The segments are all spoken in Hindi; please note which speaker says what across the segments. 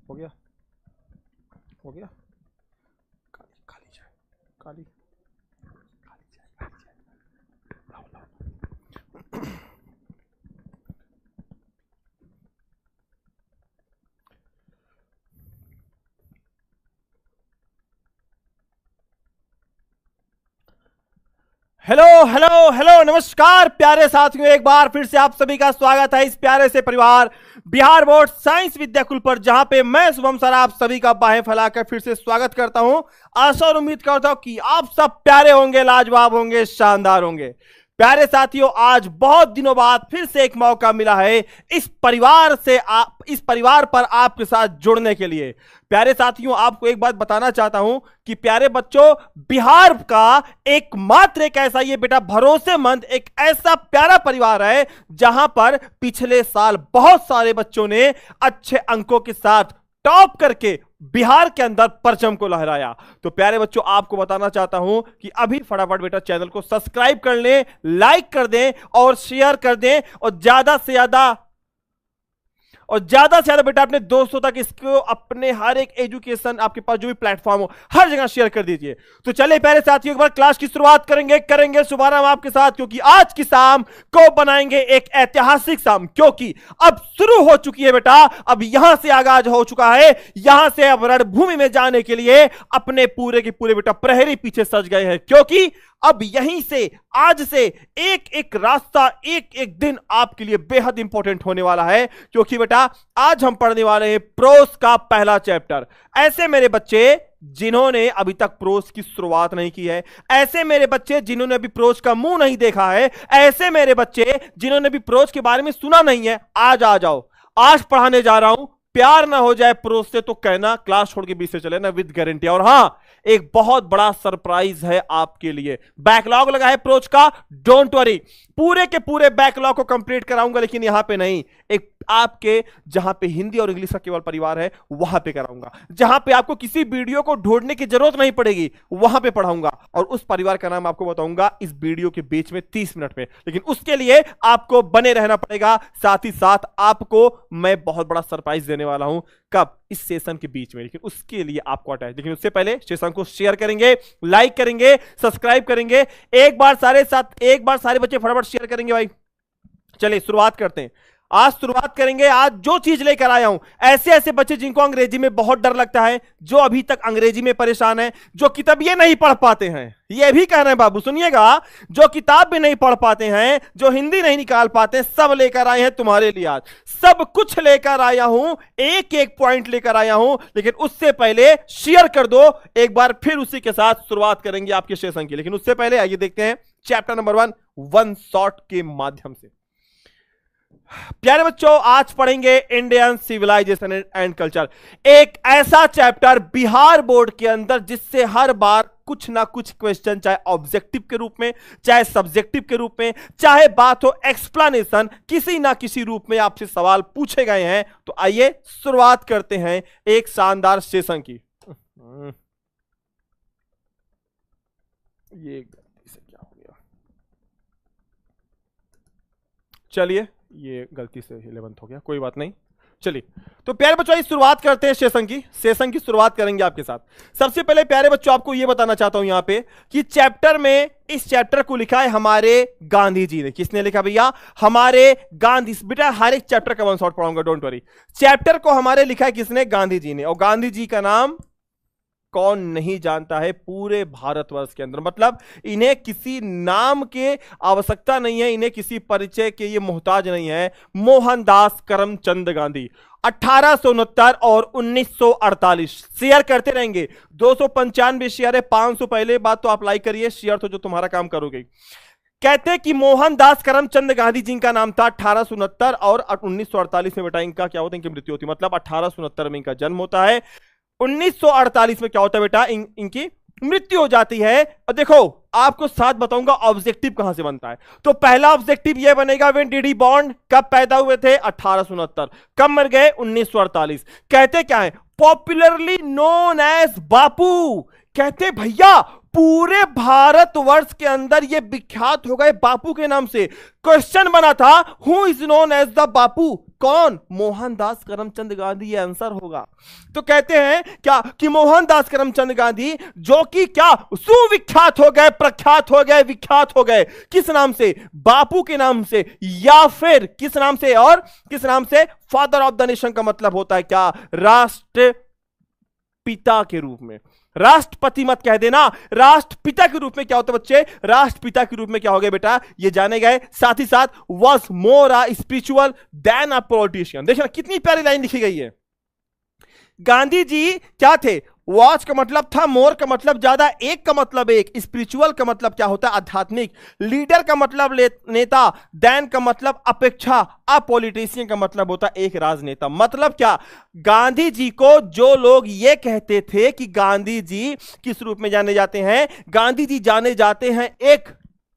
Speaker 1: हो गया, हो गया। काली काली चाय, काली काली चाय, काली चाय, लाओ लाओ। हेलो हेलो हेलो, नमस्कार प्यारे साथियों, एक बार फिर से आप सभी का स्वागत है इस प्यारे से परिवार बिहार बोर्ड साइंस विद्याकुल पर, जहां पे मैं शुभम सर आप सभी का बाहें फैलाकर फिर से स्वागत करता हूं। आशा और उम्मीद करता हूं कि आप सब प्यारे होंगे, लाजवाब होंगे, शानदार होंगे। प्यारे साथियों, आज बहुत दिनों बाद फिर से एक मौका मिला है इस परिवार पर आपके साथ जुड़ने के लिए। प्यारे साथियों, आपको एक बात बताना चाहता हूं कि प्यारे बच्चों, बिहार का एकमात्र एक ऐसा ये बेटा भरोसेमंद एक ऐसा प्यारा परिवार है जहां पर पिछले साल बहुत सारे बच्चों ने अच्छे अंकों के साथ टॉप करके बिहार के अंदर परचम को लहराया। तो प्यारे बच्चों, आपको बताना चाहता हूं कि अभी फटाफट बेटा चैनल को सब्सक्राइब कर लें, लाइक कर दें और शेयर कर दें, और ज्यादा से ज्यादा बेटा अपने दोस्तों तक इसको अपने हर एक एजुकेशन आपके पास जो भी प्लेटफॉर्म हो हर जगह शेयर कर दीजिए। तो चलिए प्यारे साथियों, एक बार क्लास की शुरुआत करेंगे शुभारंभ आपके साथ, क्योंकि आज की शाम को बनाएंगे एक ऐतिहासिक शाम, क्योंकि अब शुरू हो चुकी है बेटा, अब यहां से आगाज हो चुका है, यहां से अब रणभूमि में जाने के लिए अपने पूरे के पूरे बेटा प्रहरी पीछे सज गए हैं, क्योंकि अब यहीं से आज से एक एक रास्ता, एक एक दिन आपके लिए बेहद इंपॉर्टेंट होने वाला है, क्योंकि बेटा आज हम पढ़ने वाले हैं प्रोस का पहला चैप्टर। ऐसे मेरे बच्चे जिन्होंने अभी तक प्रोस की शुरुआत नहीं की है, ऐसे मेरे बच्चे जिन्होंने अभी प्रोस का मुंह नहीं देखा है, ऐसे मेरे बच्चे जिन्होंने अभी प्रोस के बारे में सुना नहीं है, आज आ जाओ, आज पढ़ाने जा रहा हूं। प्यार ना हो जाए प्रोस से तो कहना, क्लास छोड़ के बीच से चले ना, विद गारंटी। और हां, एक बहुत बड़ा सरप्राइज है आपके लिए, बैकलॉग लगा है प्रोस का, डोंट वरी, पूरे के पूरे बैकलॉग को कंप्लीट कराऊंगा, लेकिन यहां पे नहीं, एक आपके जहां पे हिंदी और इंग्लिश का केवल परिवार है वहां पे कराऊंगा, जहां पे आपको किसी वीडियो को ढूंढने की जरूरत नहीं पड़ेगी, वहां पे पढ़ाऊंगा। और उस परिवार का नाम आपको बताऊंगा इस वीडियो के बीच में 30 मिनट में, लेकिन उसके लिए आपको बने रहना पड़ेगा। साथ ही साथ आपको मैं बहुत बड़ा सरप्राइज देने वाला हूं, कब? इस सेशन के बीच में, लेकिन उसके लिए आपको अटैच, लेकिन उससे पहले सेशन को शेयर करेंगे, लाइक करेंगे, सब्सक्राइब करेंगे। एक बार सारे बच्चे फटाफट शेयर करेंगे भाई। चलिए शुरुआत करते हैं, आज शुरुआत करेंगे। आज जो चीज लेकर आया हूं, ऐसे ऐसे बच्चे जिनको अंग्रेजी में बहुत डर लगता है, जो अभी तक अंग्रेजी में परेशान है, जो किताब ये नहीं पढ़ पाते हैं, ये भी कह रहे हैं बाबू सुनिएगा, जो किताब भी नहीं पढ़ पाते हैं, जो हिंदी नहीं निकाल पाते, सब लेकर आए हैं तुम्हारे लिए। आज सब कुछ लेकर आया हूं, एक एक पॉइंट लेकर आया हूं, लेकिन उससे पहले शेयर कर दो एक बार, फिर उसी के साथ शुरुआत करेंगे आपके सेशन की। लेकिन उससे पहले आइए देखते हैं चैप्टर नंबर 1 वन शॉट के माध्यम से। प्यारे बच्चों, आज पढ़ेंगे इंडियन सिविलाइजेशन एंड कल्चर, एक ऐसा चैप्टर बिहार बोर्ड के अंदर जिससे हर बार कुछ ना कुछ क्वेश्चन, चाहे ऑब्जेक्टिव के रूप में, चाहे सब्जेक्टिव के रूप में, चाहे बात हो एक्सप्लेनेशन, किसी ना किसी रूप में आपसे सवाल पूछे गए हैं। तो आइए शुरुआत करते हैं एक शानदार सेशन की। ये गलती से क्या हो गया, चलिए ये गलती से 11th हो गया, कोई बात नहीं। चलिए तो प्यारे बच्चों शुरुआत करते हैं सेशन की शुरुआत करेंगे आपके साथ। सबसे पहले प्यारे बच्चों आपको यह बताना चाहता हूं यहां पे कि चैप्टर में, इस चैप्टर को लिखा है हमारे गांधी जी ने। किसने लिखा भैया? हमारे गांधी। बेटा हर एक चैप्टर का वन शॉट पढ़ाऊंगा, डोंट वरी। चैप्टर को हमारे लिखा है किसने? गांधी जी ने। और गांधी जी का नाम कौन नहीं जानता है पूरे भारतवर्ष के अंदर, मतलब इन्हें किसी नाम के आवश्यकता नहीं है, इन्हें किसी परिचय के ये मोहताज नहीं है। मोहनदास करमचंद गांधी, 1869 और 1948। शेयर करते रहेंगे, 295 शेयर है, 500 पहले बात तो आप लाइक करिए, शेयर तो जो तुम्हारा काम करोगे। कहते हैं कि मोहनदास करमचंद गांधी जी का नाम था 1869 और 1948 में बेटा इनका क्या होता है, इनकी मृत्यु होती है, मतलब 1869 में इनका जन्म होता है, 1948 में क्या होता है बेटा, इनकी मृत्यु हो जाती है। और देखो आपको साथ बताऊंगा ऑब्जेक्टिव कहां से बनता है। तो पहला ऑब्जेक्टिव यह बनेगा, व्हेन डिड ही बॉर्न, कब पैदा हुए थे? 1869। कब मर गए? 1948। कहते क्या है? पॉपुलरली नोन एज बापू। कहते भैया पूरे भारतवर्ष के अंदर यह विख्यात हो गए बापू के नाम से। क्वेश्चन बना था who is known as the Bapu, कौन? मोहनदास करमचंद गांधी, ये आंसर होगा। तो कहते हैं क्या कि मोहनदास करमचंद गांधी जो कि क्या सुविख्यात हो गए, प्रख्यात हो गए, विख्यात हो गए, किस नाम से? बापू के नाम से, या फिर किस नाम से? और किस नाम से? फादर ऑफ द नेशन का मतलब होता है क्या? राष्ट्र पिता के रूप में। राष्ट्रपति मत कह देना, राष्ट्रपिता के रूप में क्या होता है बच्चे? राष्ट्रपिता के रूप में क्या हो गए बेटा? ये जाने गए। साथ ही साथ was more a spiritual then a politician. देखना कितनी प्यारी लाइन लिखी गई है। गांधी जी क्या थे? वॉच का मतलब था, मोर का मतलब ज्यादा, एक का मतलब एक, स्पिरिचुअल का मतलब क्या होता है? आध्यात्मिक, लीडर का मतलब नेता, देन का मतलब अपेक्षा, अ पॉलिटिशियन का मतलब होता है एक राजनेता। मतलब क्या? गांधी जी को जो लोग ये कहते थे कि गांधी जी किस रूप में जाने जाते हैं? गांधी जी जाने जाते हैं एक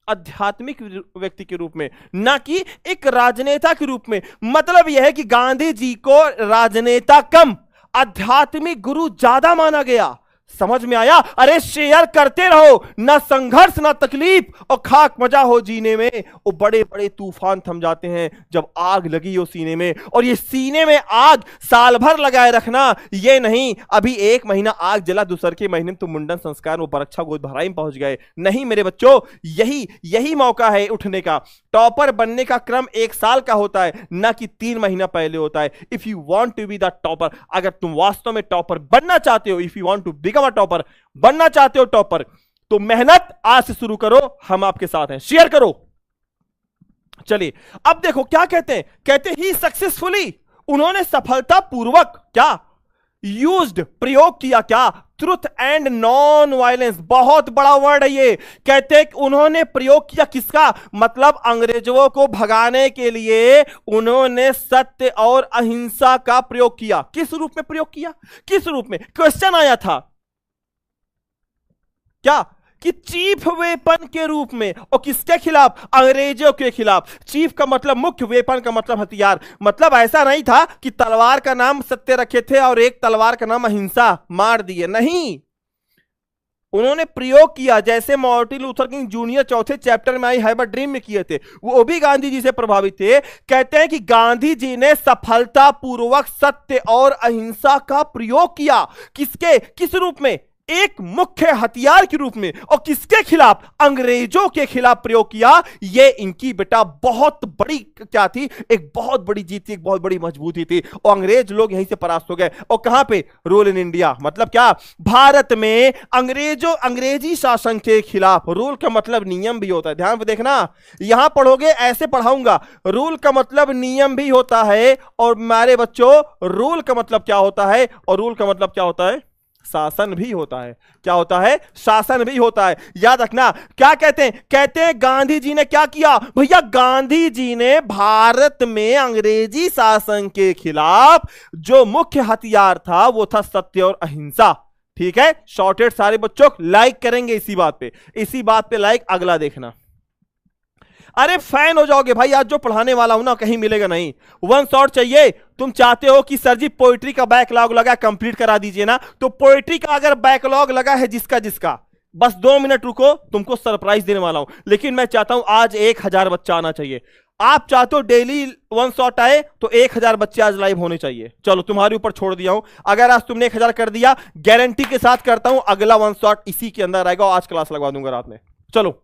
Speaker 1: आध्यात्मिक व्यक्ति के रूप में, ना कि एक राजनेता के रूप में। मतलब यह है कि गांधी जी को राजनेता कम, आध्यात्मिक गुरु ज्यादा माना गया। समझ में आया? अरे शेयर करते रहो, ना संघर्ष ना तकलीफ, और खाक मजा हो जीने में। वो बड़े बड़े तूफान थम जाते हैं जब आग लगी हो सीने में। और ये सीने में आग साल भर लगाए रखना, ये नहीं अभी एक महीना आग जला, दूसर के महीने तो मुंडन संस्कार वो बरक्षा गोद भराई में पहुंच गए। नहीं मेरे बच्चों, यही मौका है उठने का। टॉपर बनने का क्रम 1 साल का होता है, ना कि 3 महीना पहले होता है। If you want to be the topper, अगर तुम वास्तव में टॉपर बनना चाहते हो, if you want to become topper, बनना चाहते हो टॉपर, तो मेहनत आज से शुरू करो। हम आपके साथ हैं, शेयर करो। चलिए अब देखो क्या कहते हैं। कहते ही सक्सेसफुली, उन्होंने सफलतापूर्वक क्या यूज्ड, प्रयोग किया क्या? Truth and non violence. बहुत बड़ा वर्ड है ये। कहते हैं कि उन्होंने प्रयोग किया किसका? मतलब अंग्रेजों को भगाने के लिए उन्होंने सत्य और अहिंसा का प्रयोग किया। किस रूप में प्रयोग किया? किस रूप में? क्वेश्चन आया था क्या कि चीफ वेपन के रूप में। और किसके खिलाफ? अंग्रेजों के खिलाफ। चीफ का मतलब मुख्य, वेपन का मतलब हथियार। मतलब ऐसा नहीं था कि तलवार का नाम सत्य रखे थे और एक तलवार का नाम अहिंसा, मार दिए। नहीं, उन्होंने प्रयोग किया। जैसे मार्टिन लूथर किंग जूनियर चौथे चैप्टर में आई हैव अ ड्रीम में किए थे, वो भी गांधी जी से प्रभावित थे। कहते हैं कि गांधी जी ने सफलतापूर्वक सत्य और अहिंसा का प्रयोग किया। किसके? किस रूप में? एक मुख्य हथियार के रूप में। और किसके खिलाफ? अंग्रेजों के खिलाफ प्रयोग किया। ये इनकी बेटा बहुत बड़ी क्या थी? एक बहुत बड़ी जीत थी, एक बहुत बड़ी मजबूती थी। और अंग्रेज लोग यहीं से परास्त हो गए। और कहां पे? Rule in India. मतलब क्या? भारत में अंग्रेजी शासन के खिलाफ। रूल का मतलब नियम भी होता है, ध्यान से देखना, यहां पढ़ोगे ऐसे पढ़ाऊंगा। रूल का मतलब नियम भी होता है। और मेरे बच्चों, रूल का मतलब क्या होता है? और रूल का मतलब क्या होता है? शासन भी होता है। क्या होता है? शासन भी होता है। याद रखना। क्या कहते हैं? कहते हैं गांधी जी ने क्या किया भैया? गांधी जी ने भारत में अंग्रेजी शासन के खिलाफ जो मुख्य हथियार था वो था सत्य और अहिंसा। ठीक है, शॉर्टेड सारे बच्चों लाइक करेंगे इसी बात पे, इसी बात पे लाइक। अगला देखना। अरे फैन हो जाओगे भाई, आज जो पढ़ाने वाला हूं ना कहीं मिलेगा नहीं। 1 शॉट चाहिए। तुम चाहते हो कि सर जी पोएट्री का बैकलॉग लगा, कंप्लीट करा दीजिए ना। तो पोएट्री का अगर बैकलॉग लगा है जिसका, बस 2 मिनट रुको, तुमको सरप्राइज देने वाला हूं। लेकिन मैं चाहता हूं आज 1000 बच्चा आना चाहिए। आप चाहते हो डेली 1 शॉट आए, तो 1000 बच्चे आज लाइव होने चाहिए। चलो तुम्हारे ऊपर छोड़ दिया हूं। अगर आज तुमने 1000 कर दिया, गारंटी के साथ करता हूं अगला 1 शॉट इसी के अंदर आएगा। आज क्लास लगवा दूंगा रात में। चलो।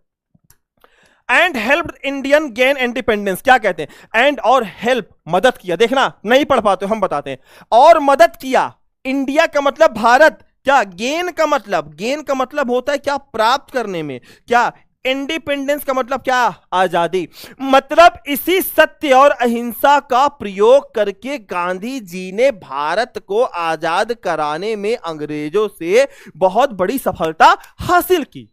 Speaker 1: And help Indian gain independence. क्या कहते हैं? एंड और हेल्प, मदद किया। देखना नहीं पढ़ पाते हम बताते हैं। और मदद किया। इंडिया का मतलब भारत। क्या? गेन का मतलब होता है क्या? प्राप्त करने में। क्या? इंडिपेंडेंस का मतलब क्या? आजादी। मतलब इसी सत्य और अहिंसा का प्रयोग करके गांधी जी ने भारत को आजाद कराने में अंग्रेजों से बहुत बड़ी सफलता हासिल की।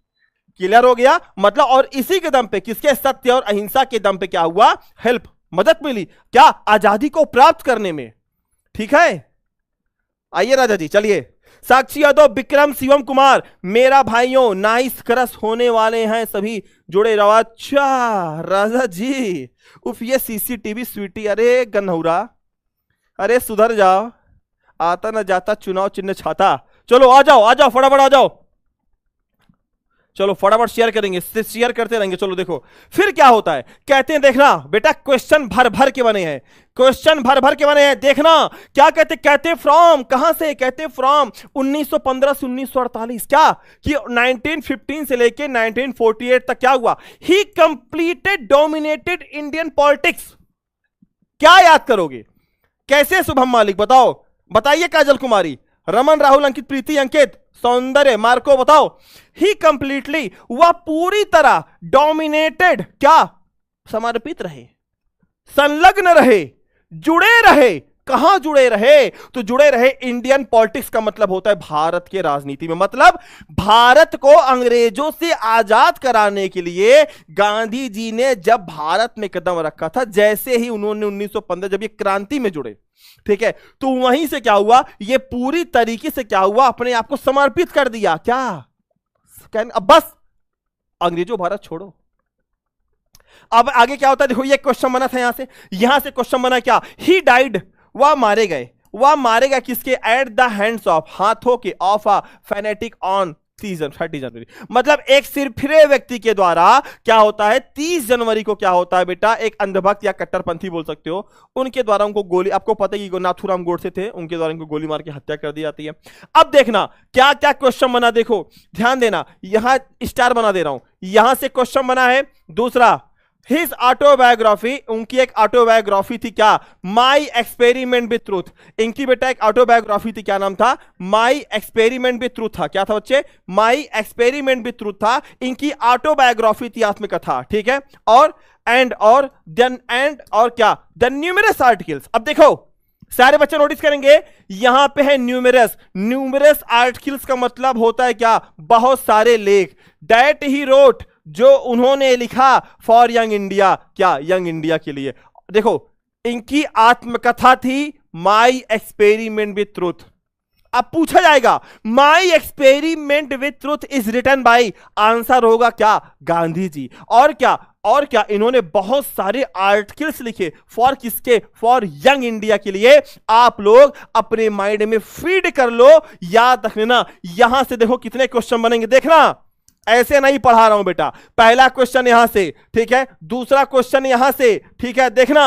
Speaker 1: क्लियर हो गया? मतलब और इसी के दम पे, किसके? सत्य और अहिंसा के दम पे क्या हुआ? हेल्प, मदद मिली। क्या? आजादी को प्राप्त करने में। ठीक है, आइए राजा जी चलिए। साक्षी यादव, विक्रम, शिवम कुमार, मेरा भाइयों नाइस क्रश होने वाले हैं, सभी जुड़े रहो। अच्छा राजा जी, उफ ये सीसीटीवी स्वीटी, अरे गन्हौरा, अरे सुधर जाओ, आता ना जाता चुनाव चिन्ह छाता। चलो आ जाओ फटाफट आ जाओ। चलो फटाफट शेयर करेंगे, शेयर करते रहेंगे। चलो देखो फिर क्या होता है, कहते हैं देखना बेटा क्वेश्चन भर भर के बने हैं, क्वेश्चन भर भर के बने हैं। देखना क्या कहते, कहते फ्रॉम, कहां से, कहते फ्रॉम 1915 से 1948, क्या कि 1915 से लेके 1948 तक क्या हुआ, ही कंप्लीटेड डोमिनेटेड इंडियन पॉलिटिक्स। क्या याद करोगे, कैसे शुभम मालिक बताओ, बताइए काजल कुमारी, रमन राहुल अंकित प्रीति अंकित सौंदर्य मार्को बताओ। ही कंप्लीटली, वह पूरी तरह डोमिनेटेड, क्या समर्पित रहे, संलग्न रहे, जुड़े रहे। कहां जुड़े रहे, तो जुड़े रहे इंडियन पॉलिटिक्स का मतलब होता है भारत के राजनीति में। मतलब भारत को अंग्रेजों से आजाद कराने के लिए गांधी जी ने जब भारत में कदम रखा था, जैसे ही उन्होंने 1915 जब ये क्रांति में जुड़े, ठीक है, तो वहीं से क्या हुआ, ये पूरी तरीके से क्या हुआ, अपने आप को समर्पित कर दिया। क्या अब बस अंग्रेजों भारत छोड़ो। अब आगे क्या होता है, देखो ये क्वेश्चन बना था यहां से क्वेश्चन बना क्या, ही डाइड, वह मारे गए, वह मारे गए किसके, एट द हैंड्स ऑफ, हाथों के, ऑफ अ फैनेटिक ऑन 30 जनवरी। मतलब एक सिरफिरे व्यक्ति के द्वारा क्या होता है, 30 जनवरी को क्या होता है बेटा, एक अंधभक्त या कट्टरपंथी बोल सकते हो, उनके द्वारा उनको गोली, आपको पता है कि नाथूराम गोडसे थे, उनके द्वारा उनको गोली मार के हत्या कर दी जाती है। अब देखना क्या क्या क्वेश्चन बना, देखो ध्यान देना, यहां स्टार बना दे रहा हूं, यहां से क्वेश्चन बना है। दूसरा हिज ऑटोबायोग्राफी, उनकी एक ऑटोबायोग्राफी थी, क्या, माई एक्सपेरिमेंट विथ ट्रूथ। इनकी बेटा एक ऑटोबायोग्राफी थी, क्या नाम था, माई एक्सपेरिमेंट विथ ट्रूथ था। क्या था बच्चे, माई एक्सपेरिमेंट विथ ट्रूथ था, इनकी ऑटोबायोग्राफी थी, आत्मकथा, ठीक है। और एंड और देन एंड और क्या, द न्यूमरस आर्टिकल्स। अब देखो सारे बच्चे नोटिस करेंगे, यहां पे है न्यूमरस, न्यूमरस आर्टिकल्स का मतलब होता है क्या, बहुत सारे लेख। दैट ही रोट, जो उन्होंने लिखा, फॉर यंग इंडिया, क्या, यंग इंडिया के लिए। देखो इनकी आत्मकथा थी माई एक्सपेरिमेंट विथ ट्रूथ। अब पूछा जाएगा my experiment with truth is written by, answer होगा क्या, गांधी जी। और क्या, और क्या, इन्होंने बहुत सारे आर्टिकल्स लिखे, फॉर किसके, फॉर यंग इंडिया के लिए। आप लोग अपने माइंड में फीड कर लो, याद रख लेना। यहां से देखो कितने क्वेश्चन बनेंगे, देखना ऐसे नहीं पढ़ा रहा हूं बेटा। पहला क्वेश्चन यहां से, ठीक है, दूसरा क्वेश्चन यहां से, ठीक है, देखना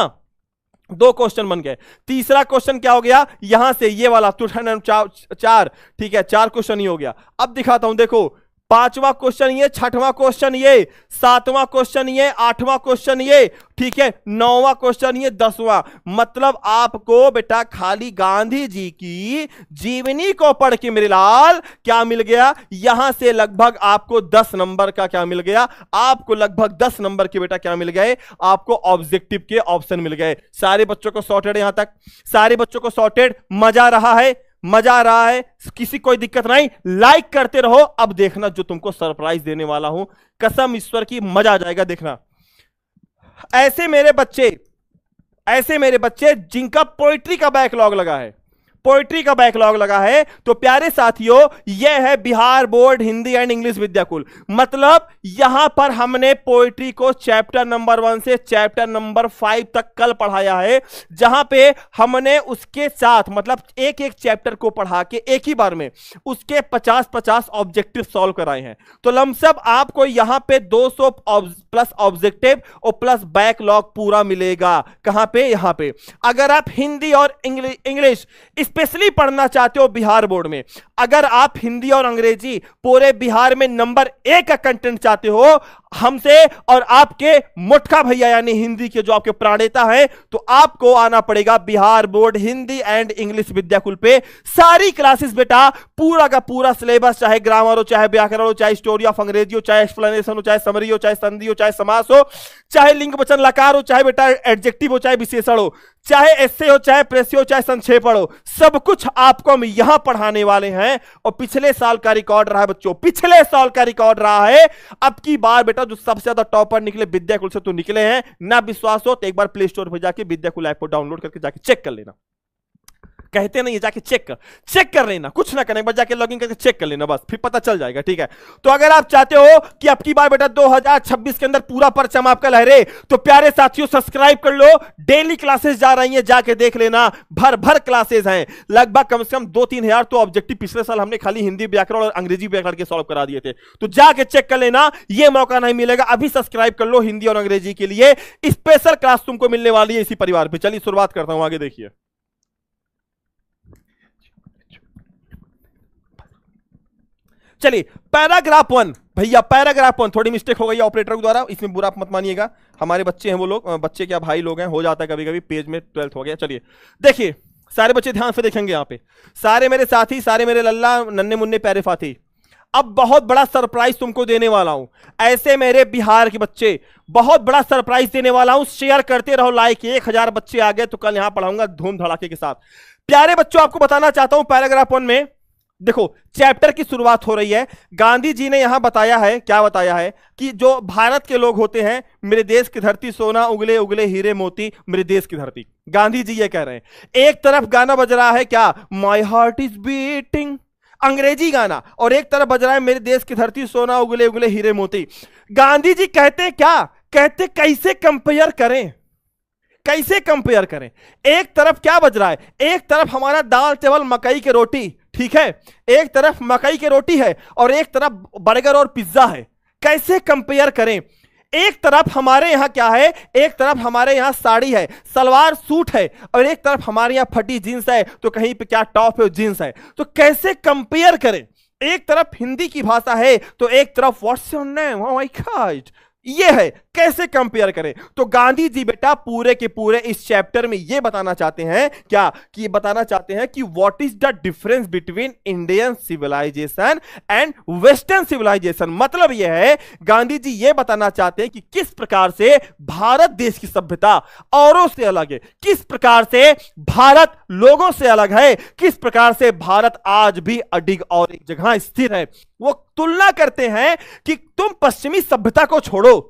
Speaker 1: 2 क्वेश्चन बन गए। तीसरा क्वेश्चन क्या हो गया, यहां से ये वाला 204, ठीक है, 4 क्वेश्चन ही हो गया। अब दिखाता हूं, देखो 5वां क्वेश्चन ये, 6वां क्वेश्चन ये, 7वां क्वेश्चन ये, 8वां क्वेश्चन ये, ठीक है, 9वां क्वेश्चन ये, 10वां। मतलब आपको बेटा खाली गांधी जी की जीवनी को पढ़ के मेरे लाल क्या मिल गया, यहां से लगभग आपको 10 नंबर का क्या मिल गया, आपको लगभग 10 नंबर के बेटा क्या मिल गए, आपको ऑब्जेक्टिव के ऑप्शन मिल गए। सारे बच्चों को सॉर्टेड, यहां तक सारे बच्चों को सॉर्टेड, मजा आ रहा है, मजा आ रहा है, किसी कोई दिक्कत नहीं, लाइक करते रहो। अब देखना जो तुमको सरप्राइज देने वाला हूं, कसम ईश्वर की, मजा आ जाएगा। देखना ऐसे मेरे बच्चे जिनका पोइट्री का बैकलॉग लगा है, पोइट्री का बैकलॉग लगा है, तो प्यारे साथियों यह है Bihar board Hindi and English Vidyakul. मतलब यहां पर हमने पोइट्री को चैप्टर नंबर 1 से चैप्टर नंबर 5 तक कल पढ़ाया है, जहां पे हमने उसके साथ मतलब एक एक चैप्टर को पढ़ा के एक ही बार में उसके 50-50 ऑब्जेक्टिव सॉल्व कराए हैं। तो लमसम आपको यहां पे 200 प्लस ऑब्जेक्टिव और प्लस बैकलॉग पूरा मिलेगा। कहां पे, यहां पे। अगर आप हिंदी और इंग्लिश स्पेशली पढ़ना चाहते हो बिहार बोर्ड में, अगर आप हिंदी और अंग्रेजी पूरे बिहार में नंबर 1 का कंटेंट चाहते हो हमसे और आपके मुटका भैया यानी हिंदी के जो आपके प्राणेता हैं, तो आपको आना पड़ेगा Bihar board Hindi and English Vidyakul पे। सारी क्लासेस बेटा, पूरा का पूरा सिलेबस, चाहे ग्रामर हो, चाहे व्याकरण हो, चाहे स्टोरी ऑफ अंग्रेजी हो, चाहे एक्सप्लेनेशन हो, चाहे समरी हो, चाहे संधि हो, चाहे समास हो, चाहे लिंग वचन लकार हो, चाहे बेटा एडजेक्टिव हो, चाहे विशेषण हो, चाहे एस्से हो, चाहे प्रेसी हो, चाहे संक्षेपण हो, सब कुछ आपको हम यहां पढ़ाने वाले हैं। और पिछले साल का रिकॉर्ड रहा है बच्चों, पिछले साल का रिकॉर्ड रहा है। अब की बार बेटा जो सबसे ज्यादा टॉपर निकले विद्याकुल से तो निकले हैं। ना विश्वास हो तो एक बार प्ले स्टोर पर जाके विद्याकुल ऐप को डाउनलोड करके जाके चेक कर लेना। कहते नहीं, जाके चेक कर लेना, कुछ ना करने, बस जाके लॉगिन करके चेक कर लेना, बस फिर पता चल जाएगा, ठीक है। तो अगर आप चाहते हो कि अब की बार बेटा 2026 के अंदर पूरा परचम आपका लहरे, तो प्यारे साथियों सब्सक्राइब कर लो, डेली क्लासेस जा रही हैं, जाके देख लेना, भर भर क्लासेस हैं, लगभग कम से कम 2-3 हजार तो ऑब्जेक्टिव पिछले साल हमने खाली हिंदी व्याकरण और अंग्रेजी व्याकरण के सॉल्व करा दिए थे। तो जाके चेक कर लेना, यह मौका नहीं मिलेगा, अभी सब्सक्राइब कर लो हिंदी और अंग्रेजी के लिए, स्पेशल क्लास तुमको मिलने वाली है इसी परिवार पे। चलिए शुरुआत करता हूं, आगे देखिए। चलिए पैराग्राफ 1, भैया पैराग्राफ 1 थोड़ी मिस्टेक हो गई ऑपरेटर के द्वारा, इसमें बुरा मत मानिएगा, हमारे बच्चे हैं वो लोग, बच्चे क्या भाई लोग हैं, हो जाता है कभी कभी, पेज में 12th हो गया। चलिए देखिए सारे बच्चे ध्यान से देखेंगे, यहां पे सारे मेरे साथी, सारे मेरे लल्ला नन्हे मुन्ने प्यारे फाती, अब बहुत बड़ा सरप्राइज तुमको देने वाला हूं, ऐसे मेरे बिहार के बच्चे बहुत बड़ा सरप्राइज देने वाला हूं, शेयर करते रहो, लाइक 1000 बच्चे आ गए तो कल यहां पढ़ाऊंगा धूम धड़ाके के साथ। प्यारे बच्चों आपको बताना चाहता हूं पैराग्राफ 1 में देखो चैप्टर की शुरुआत हो रही है, गांधी जी ने यहां बताया है, क्या बताया है कि जो भारत के लोग होते हैं, मेरे देश की धरती सोना उगले उगले हीरे मोती मेरे देश की धरती, गांधी जी ये कह रहे हैं। एक तरफ गाना बज रहा है क्या, माई हार्ट इज बीटिंग, अंग्रेजी गाना, और एक तरफ बज रहा है मेरे देश की धरती सोना उगले उगले हीरे मोती। गांधी जी कहते हैं क्या, कहते कैसे कंपेयर करें, कैसे कंपेयर करें, एक तरफ क्या बज रहा है, एक तरफ हमारा दाल चावल मकई की रोटी, ठीक है, एक तरफ मकई की रोटी है और एक तरफ बर्गर और पिज्जा है, कैसे कंपेयर करें। एक तरफ हमारे यहां क्या है, एक तरफ हमारे यहां साड़ी है, सलवार सूट है, और एक तरफ हमारे यहां फटी जींस है, तो कहीं पे क्या टॉप है जींस है, तो कैसे कंपेयर करें। एक तरफ हिंदी की भाषा है तो एक तरफ what's your name, oh my God, ये है, कैसे कंपेयर करें। तो गांधी जी बेटा पूरे के पूरे इस चैप्टर में ये बताना चाहते हैं क्या, कि ये बताना चाहते हैं कि what is the difference between Indian civilisation and western civilisation. मतलब ये है गांधी जी ये बताना चाहते हैं कि किस प्रकार से भारत देश की सभ्यता औरों से अलग है, किस प्रकार से भारत लोगों से अलग है, किस प्रकार से भारत आज भी अडिग और एक जगह स्थिर है। वो तुलना करते हैं कि तुम पश्चिमी सभ्यता को छोड़ो,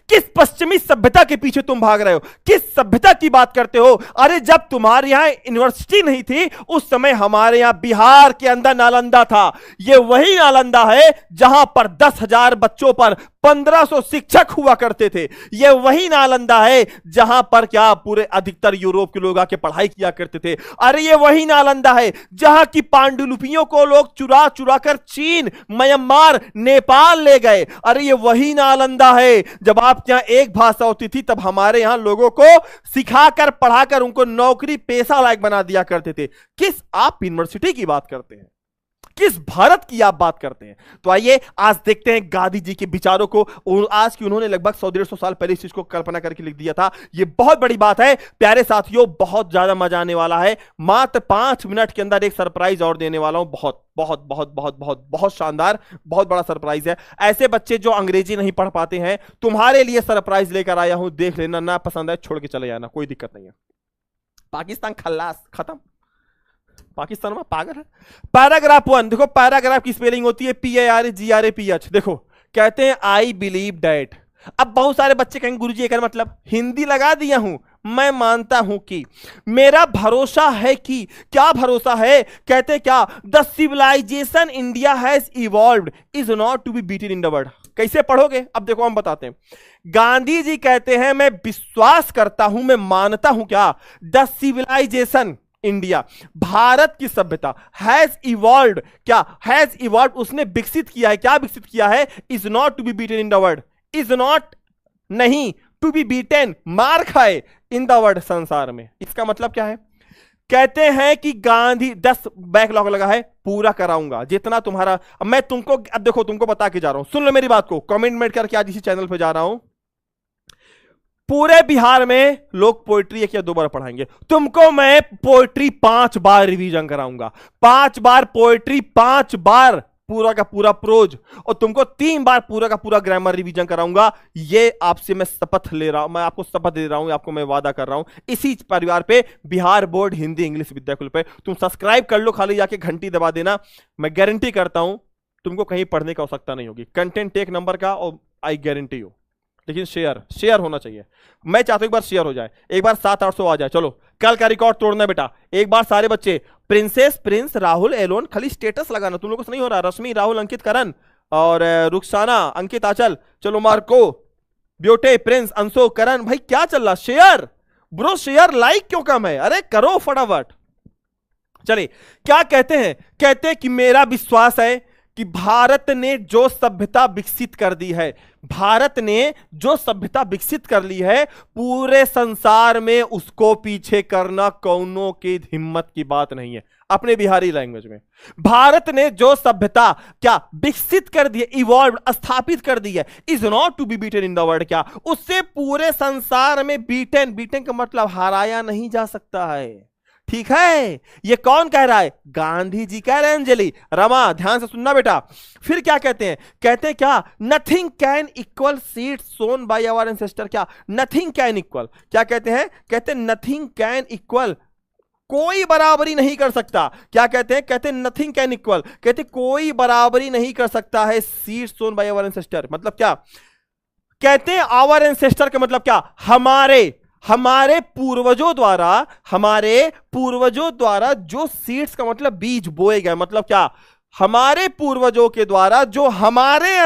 Speaker 1: किस पश्चिमी सभ्यता के पीछे तुम भाग रहे हो, किस सभ्यता की बात करते हो। अरे जब तुम्हारे यहां यूनिवर्सिटी नहीं थी उस समय हमारे यहां बिहार के अंदर नालंदा था, ये वही नालंदा है जहां पर 10,000 बच्चों पर 1500 शिक्षक हुआ करते थे, ये वही नालंदा है जहां पर क्या पूरे अधिकतर यूरोप के लोग आके पढ़ाई किया करते थे। अरे ये वही नालंदा है जहां की पांडुलिपियों को लोग चुरा चुरा कर चीन, म्यांमार, नेपाल ले गए। अरे ये वही नालंदा है जब आप यहाँ एक भाषा होती थी तब हमारे यहां लोगों को सिखाकर पढ़ाकर उनको नौकरी पेशा लायक बना दिया करते थे। किस आप यूनिवर्सिटी की बात करते हैं, किस भारत की आप बात करते हैं। तो आइए आज देखते हैं गांधी जी के विचारों को, आज की उन्होंने लगभग 100-150 साल पहले इस चीज को कल्पना करके लिख दिया था। ये बहुत बड़ी बात है प्यारे साथियों, बहुत ज्यादा मजा आने वाला है। मात्र 5 मिनट के अंदर एक सरप्राइज और देने वाला हूं, बहुत बहुत बहुत बहुत बहुत बहुत शानदार, बहुत बड़ा सरप्राइज है। ऐसे बच्चे जो अंग्रेजी नहीं पढ़ पाते हैं, तुम्हारे लिए सरप्राइज लेकर आया हूं, देख लेना, ना पसंद है छोड़ के चले जाना, कोई दिक्कत नहीं है। पाकिस्तान खल्लास, खत्म, पाकिस्तान में पागल है। पैराग्राफ 1 देखो, पैराग्राफ की स्पेलिंग होती है PARGRAPH। देखो कहते हैं आई बिलीव डैट। अब बहुत सारे बच्चे कहेंगे गुरुजी एक मतलब हिंदी लगा दिया हूं, मैं मानता हूं कि, मेरा भरोसा है कि, क्या भरोसा है, कहते क्या, the civilisation India has evolved is not to be beaten in the world. कैसे पढ़ोगे, अब देखो हम बताते हैं। गांधी जी कहते हैं मैं विश्वास करता हूं, मैं मानता हूं क्या, द सिविलाइजेशन इंडिया, भारत की सभ्यता, हैज इवॉल्व्ड, क्या हैज इवॉल्व्ड, उसने विकसित किया है, क्या विकसित किया है, is not to be beaten in the world, is not नहीं, टू बी बीटन मार खाए इन द वर्ल्ड, संसार में। इसका मतलब क्या है, कहते हैं कि गांधी 10 बैकलॉग लगा है, पूरा कराऊंगा जितना तुम्हारा। मैं तुमको अब देखो तुमको बता के जा रहा हूं, सुन लो मेरी बात को, कमेंट करके आज इसी चैनल पे जा रहा हूं। पूरे बिहार में लोग पोएट्री 1 या 2 बार पढ़ाएंगे, तुमको मैं पोएट्री 5 बार रिवीजन कराऊंगा, 5 बार पोएट्री, 5 बार पूरा का पूरा प्रोज, और तुमको 3 बार पूरा का पूरा ग्रामर रिवीजन कराऊंगा। ये आपसे मैं शपथ ले रहा हूं, मैं आपको शपथ दे रहा हूं, आपको मैं वादा कर रहा हूं, इसी परिवार पे, बिहार बोर्ड हिंदी इंग्लिश विद्याकुल पे। तुम सब्सक्राइब कर लो, खाली जाके घंटी दबा देना, मैं गारंटी करता हूं तुमको कहीं पढ़ने की आवश्यकता नहीं होगी। कंटेंट 1 नंबर का, और आई गारंटी हो, लेकिन शेयर शेयर होना चाहिए। मैं चाहता हूं एक बार शेयर हो जाए, एक बार 700-800 आ जाए। चलो कल का रिकॉर्ड तोड़ना है बेटा। एक बार सारे बच्चे प्रिंसेस, प्रिंस, राहुल, एलोन, खाली स्टेटस लगाना। तुम लोगों से नहीं हो रहा। रश्मि, राहुल, अंकित, करण और रुखसाना, अंकित, आंचल, चलो मार्को, ब्योटे, प्रिंस, अंशो, करण, भाई क्या चल रहा? Share bro, share. लाइक क्यों कम है? अरे करो फटाफट। चलिए क्या कहते हैं? कहते हैं कि मेरा विश्वास है कि भारत ने जो सभ्यता विकसित कर दी है, भारत ने जो सभ्यता विकसित कर ली है, पूरे संसार में उसको पीछे करना कौनों की हिम्मत की बात नहीं है। अपने बिहारी लैंग्वेज में, भारत ने जो सभ्यता क्या विकसित कर दी है, इवॉल्व, स्थापित कर दी है, is not to be beaten in the world. क्या उससे पूरे संसार में बीटन, बीटन का मतलब हराया नहीं जा सकता है। ठीक है, ये कौन कह रहा है? गांधी जी कह रहे हैं। अंजलि, रमा, ध्यान से सुनना बेटा। फिर क्या कहते हैं? कहते हैं क्या? Nothing can equal seeds sown by our ancestor. क्या नथिंग कैन इक्वल? क्या कहते हैं? कहते हैं नथिंग कैन इक्वल, कोई बराबरी नहीं कर सकता। क्या कहते हैं? कहते हैं नथिंग कैन इक्वल, कहते कोई बराबरी नहीं कर सकता है seeds sown by our ancestor. मतलब क्या कहते हैं? आवर एंसेस्टर का मतलब क्या? हमारे पूर्वजों द्वारा, हमारे पूर्वजों द्वारा जो सीड्स का मतलब बीज बोए गए। मतलब क्या? हमारे पूर्वजों के द्वारा जो हमारे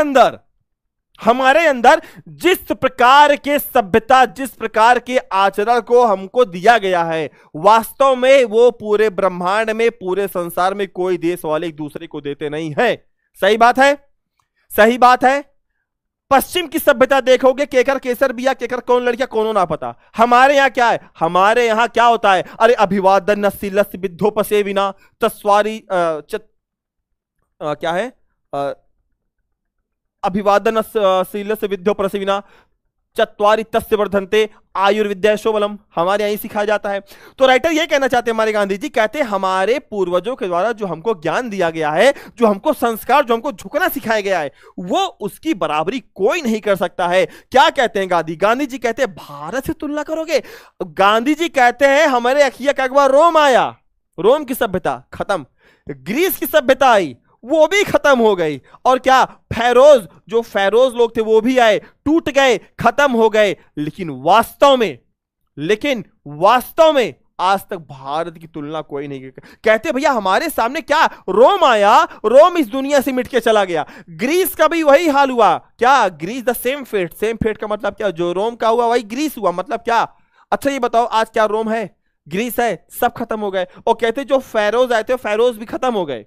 Speaker 1: अंदर जिस प्रकार के सभ्यता, जिस प्रकार के आचरण को हमको दिया गया है, वास्तव में वो पूरे ब्रह्मांड में, पूरे संसार में कोई देश वाले एक दूसरे को देते नहीं है। सही बात है, सही बात है। पश्चिम की सभ्यता देखोगे, केकर केसर बिया, केकर कौन लड़कियां, कोनो ना पता। हमारे यहां क्या है? हमारे यहां क्या होता है? अरे अभिवादन नसीलस विद्धोपसे विना तस्वारी क्या है? अभिवादन शीलस विद्योपरसे विना चत्वारि तस्य वर्धन्ते आयुर्विद्या शोबलम। हमारे यहीं सिखाया जाता है। तो राइटर ये कहना चाहते हैं, हमारे गांधी जी कहते हैं हमारे पूर्वजों के द्वारा जो हमको ज्ञान दिया गया है, जो हमको संस्कार, जो हमको झुकना सिखाया गया है, वो उसकी बराबरी कोई नहीं कर सकता है। क्या कहते हैं गांधी? गांधी जी कहते हैं भारत से तुलना करोगे? गांधी जी कहते हैं हमारे अखिया का एक बार रोम आया, रोम की सभ्यता खत्म, ग्रीस की सभ्यता आई, वो भी खत्म हो गई। और क्या फेरोज, जो फेरोज लोग थे वो भी आए, टूट गए, खत्म हो गए। लेकिन वास्तव में आज तक भारत की तुलना कोई नहीं की। कहते भैया हमारे सामने क्या रोम आया, रोम इस दुनिया से मिट के चला गया। ग्रीस का भी वही हाल हुआ। क्या Greece the same fate, same fate का मतलब क्या? जो रोम का हुआ वही ग्रीस हुआ। मतलब क्या? अच्छा ये बताओ आज क्या रोम है, ग्रीस है? सब खत्म हो गए। और कहते जो फेरोज आए थे, फेरोज भी खत्म हो गए।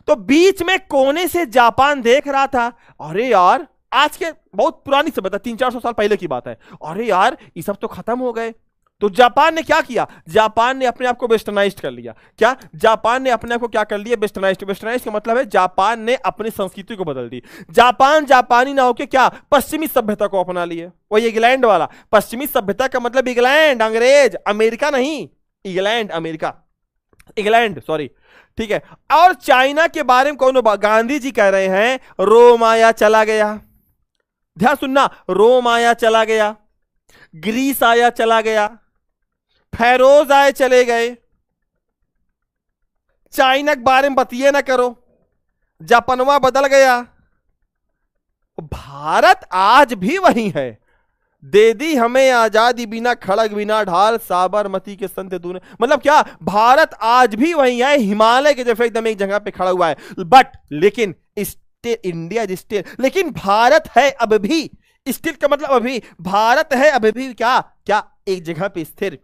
Speaker 1: तो बीच में कोने से जापान देख रहा था, अरे यार आज के बहुत पुरानी सभ्यता, 300-400 साल पहले की बात है, अरे यार ये सब तो खत्म हो गए। तो जापान ने क्या किया? जापान ने अपने आप को वेस्टर्नाइज्ड कर लिया। क्या जापान ने अपने आप को क्या कर लिया? वेस्टर्नाइज्ड। वेस्टर्नाइज्ड का मतलब है जापान ने अपनी संस्कृति को बदल दी। जापान जापानी ना होकर क्या पश्चिमी सभ्यता को अपना लिए। वही इंग्लैंड वाला पश्चिमी सभ्यता का मतलब इंग्लैंड, अंग्रेज, अमेरिका नहीं, इंग्लैंड, अमेरिका, इंग्लैंड सॉरी, ठीक है। और चाइना के बारे में कौन? गांधी जी कह रहे हैं रोम आया चला गया। ध्यान सुनना, रोम आया चला गया, ग्रीस आया चला गया, फेरोज आए चले गए। चाइना के बारे में बतिए ना करो, जापानवा बदल गया। भारत आज भी वही है। दे दी हमें आजादी बिना खड़ग बिना ढाल, साबरमती के संत तूने। मतलब क्या भारत आज भी वही है, हिमालय के जैसे एकदम एक जगह पे खड़ा हुआ है। बट लेकिन इंडिया स्टिल, लेकिन भारत है अब भी, स्टिल का मतलब अभी भारत है अभी भी क्या क्या एक जगह पे स्थिर,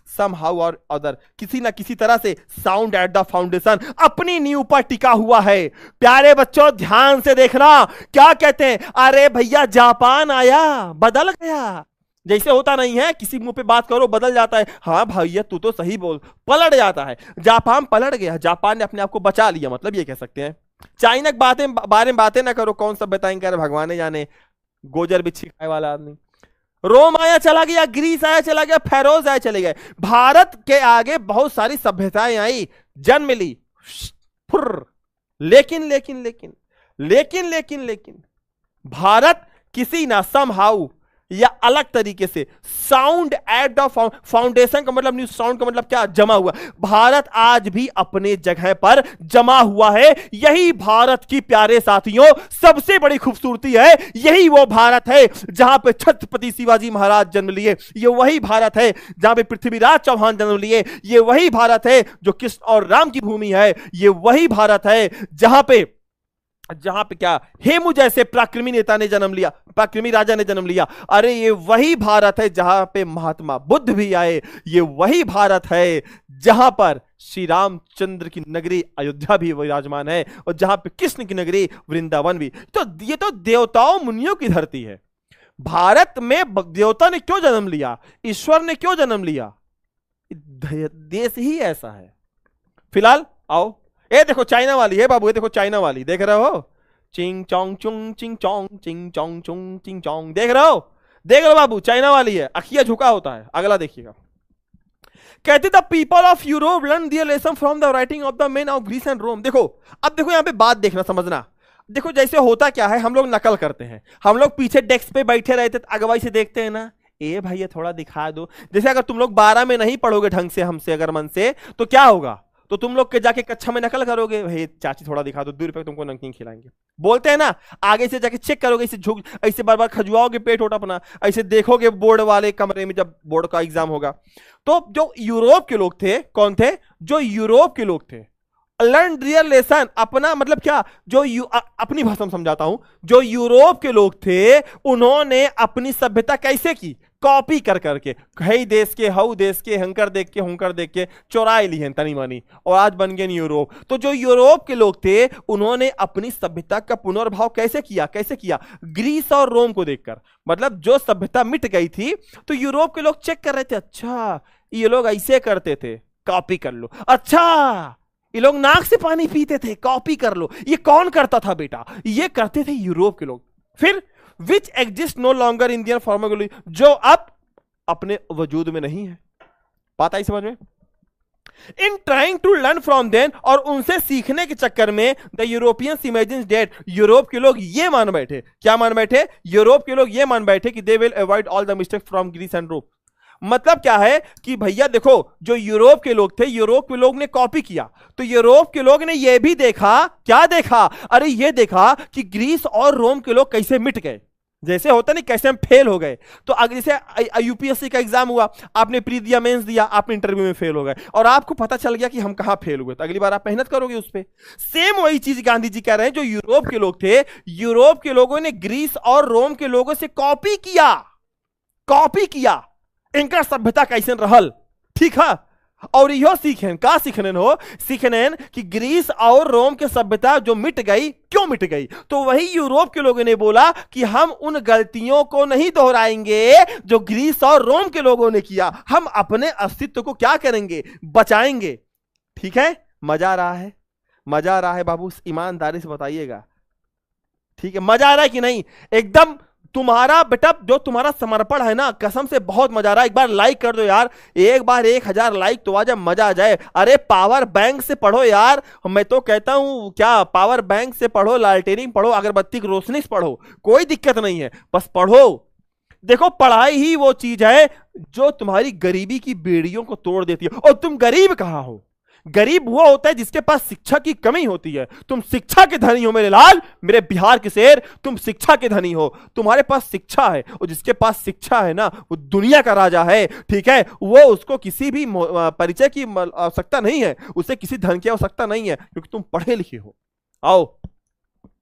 Speaker 1: somehow और अदर, किसी ना किसी तरह से साउंड एट द फाउंडेशन, अपनी नींव पर टिका हुआ है। प्यारे बच्चों ध्यान से देखना, क्या कहते हैं? अरे भैया जापान आया बदल गया। जैसे होता नहीं है किसी मुंह पे बात करो बदल जाता है, हाँ भैया तू तो सही बोल, पलट जाता है। जापान पलट गया, जापान ने अपने आप को बचा लिया, मतलब ये कह सकते हैं। चाइना के बारे में बातें ना करो, कौन सब बताएंगे, कह रहे भगवान ने जाने, गोजर बिच्छी खाए वाला आदमी। रोम आया चला गया, ग्रीस आया चला गया, फेरोज आया चले गए। भारत के आगे बहुत सारी सभ्यताएं आई, जन्म ली, लेकिन भारत किसी ना समहाउ या अलग तरीके से साउंड एट द फाउंडेशन का मतलब न्यू साउंड का मतलब क्या, जमा हुआ। भारत आज भी अपने जगह पर जमा हुआ है। यही भारत की प्यारे साथियों सबसे बड़ी खूबसूरती है। यही वो भारत है जहां पे छत्रपति शिवाजी महाराज जन्म लिए। ये वही भारत है जहां पे पृथ्वीराज चौहान जन्म लिए। ये वही भारत है जो कृष्ण और राम की भूमि है। ये वही भारत है जहां पे क्या हेमू जैसे पराक्रमी नेता ने जन्म लिया, पराक्रमी राजा ने जन्म लिया। अरे ये वही भारत है जहां पे महात्मा बुद्ध भी आए। ये वही भारत है जहां पर श्री रामचंद्र की नगरी अयोध्या भी विराजमान है और जहां पे कृष्ण की नगरी वृंदावन भी। तो ये तो देवताओं मुनियों की धरती है। भारत में देवता ने क्यों जन्म लिया, ईश्वर ने क्यों जन्म लिया, देश ही ऐसा है। फिलहाल आओ, ये देखो चाइना वाली है बाबू, ये देखो चाइना वाली, देख रहे हो, चिंग चोंग चुंग चिंग चोंग चिंग चोंग चुंग चिंग चोंग, देख रहे हो, देख लो बाबू, चाइना वाली है, अखिया झुका होता है। अगला देखिएगा, कहते the people of Europe learn their lesson from the writing of the men of Greece and Rome. देखो अब देखो यहां पे बात देखना समझना। देखो जैसे होता क्या है, हम लोग नकल करते हैं, हम लोग पीछे डेस्क पे बैठे रहते अगवाई से देखते हैं ना, ए भाई ये थोड़ा दिखा दो। जैसे अगर तुम लोग 12 में नहीं पढ़ोगे ढंग से हमसे अगर मन से, तो क्या होगा, तो तुम लोग के जाके कक्षा में नकल करोगे, भाई चाची थोड़ा दिखा दो, 2 रुपए तुमको नमकीन खिलाएंगे, बोलते हैं ना। आगे से जाके चेक करोगे, ऐसे झुक, ऐसे बार बार खजुआओगे पेट वोट अपना, ऐसे देखोगे बोर्ड वाले कमरे में जब बोर्ड का एग्जाम होगा। तो जो यूरोप के लोग थे, कौन थे, जो यूरोप के लोग थे, लर्न रियल लेसन, अपना मतलब क्या, जो अपनी भाषा में समझाता हूं, जो यूरोप के लोग थे उन्होंने अपनी सभ्यता कैसे की, कॉपी कर करके, कई देश के हऊ देश के हंकर देख के हुंकर देख के चोराए ली हैं तनी मनी, और आज बन गए यूरोप। तो जो यूरोप के लोग थे उन्होंने अपनी सभ्यता का पुनर्भाव कैसे किया, कैसे किया, ग्रीस और रोम को देखकर। मतलब जो सभ्यता मिट गई थी तो यूरोप के लोग चेक कर रहे थे, अच्छा ये लोग ऐसे करते थे, कॉपी कर लो। अच्छा ये लोग नाक से पानी पीते थे, कॉपी कर लो। ये कौन करता था बेटा, ये करते थे यूरोप के लोग। फिर which exist no longer Indian फॉर्मेगोली, जो अब अपने वजूद में नहीं है। बात आई समझ में। In trying to learn from them, और उनसे सीखने के चक्कर में the Europeans imagine that, Europe के लोग ये मान बैठे, क्या मान बैठे, यूरोप के लोग ये मान बैठे कि they will avoid all the mistake from Greece and Rome. मतलब क्या है कि भैया देखो, जो यूरोप के लोग थे, यूरोप के लोग ने कॉपी किया, तो यूरोप के लोग ने यह भी देखा, क्या देखा, अरे ये देखा कि ग्रीस और रोम के लोग कैसे मिट गए। जैसे होता नहीं, कैसे हम फेल हो गए। तो अगर जैसे यूपीएससी का एग्जाम हुआ, आपने प्री दिया, मेंस दिया, आपने इंटरव्यू में फेल हो गए, और आपको पता चल गया कि हम कहां फेल हुए, तो अगली बार आप मेहनत करोगे उस पर। सेम वही चीज गांधी जी कह रहे हैं, जो यूरोप के लोग थे, यूरोप के लोगों ने ग्रीस और रोम के लोगों से कॉपी किया, कॉपी किया, इनका सभ्यता कैसे रहल, ठीक है। और यो सीखें, का सीखने हो, सीखने कि ग्रीस और रोम के सभ्यता जो मिट गई, क्यों मिट गई। तो वही यूरोप के लोगों ने बोला कि हम उन गलतियों को नहीं दोहराएंगे जो ग्रीस और रोम के लोगों ने किया, हम अपने अस्तित्व को क्या करेंगे, बचाएंगे। ठीक है, मजा आ रहा है, मजा आ रहा है बाबू, ईमानदारी से बताइएगा, ठीक है, मजा आ रहा है कि नहीं। एकदम तुम्हारा बेटा जो तुम्हारा समर्पण है ना, कसम से बहुत मजा आ रहा है। एक बार लाइक कर दो यार, एक बार 1000 लाइक तो आ जाए, मजा आ जाए। अरे पावर बैंक से पढ़ो यार, मैं तो कहता हूं क्या, पावर बैंक से पढ़ो, लालटेनिंग पढ़ो, अगरबत्ती की रोशनी से पढ़ो, कोई दिक्कत नहीं है, बस पढ़ो। देखो पढ़ाई ही वो चीज है जो तुम्हारी गरीबी की बेड़ियों को तोड़ देती है। और तुम गरीब कहां हो, गरीब वो होता है जिसके पास शिक्षा की कमी होती है। तुम शिक्षा के धनी हो मेरे लाल, मेरे बिहार के शेर, तुम शिक्षा के धनी हो, तुम्हारे पास शिक्षा है, और जिसके पास शिक्षा है ना वो दुनिया का राजा है, ठीक है। वो उसको किसी भी परिचय की आवश्यकता नहीं है, उसे किसी धन की आवश्यकता नहीं है, क्योंकि तुम पढ़े लिखे हो। आओ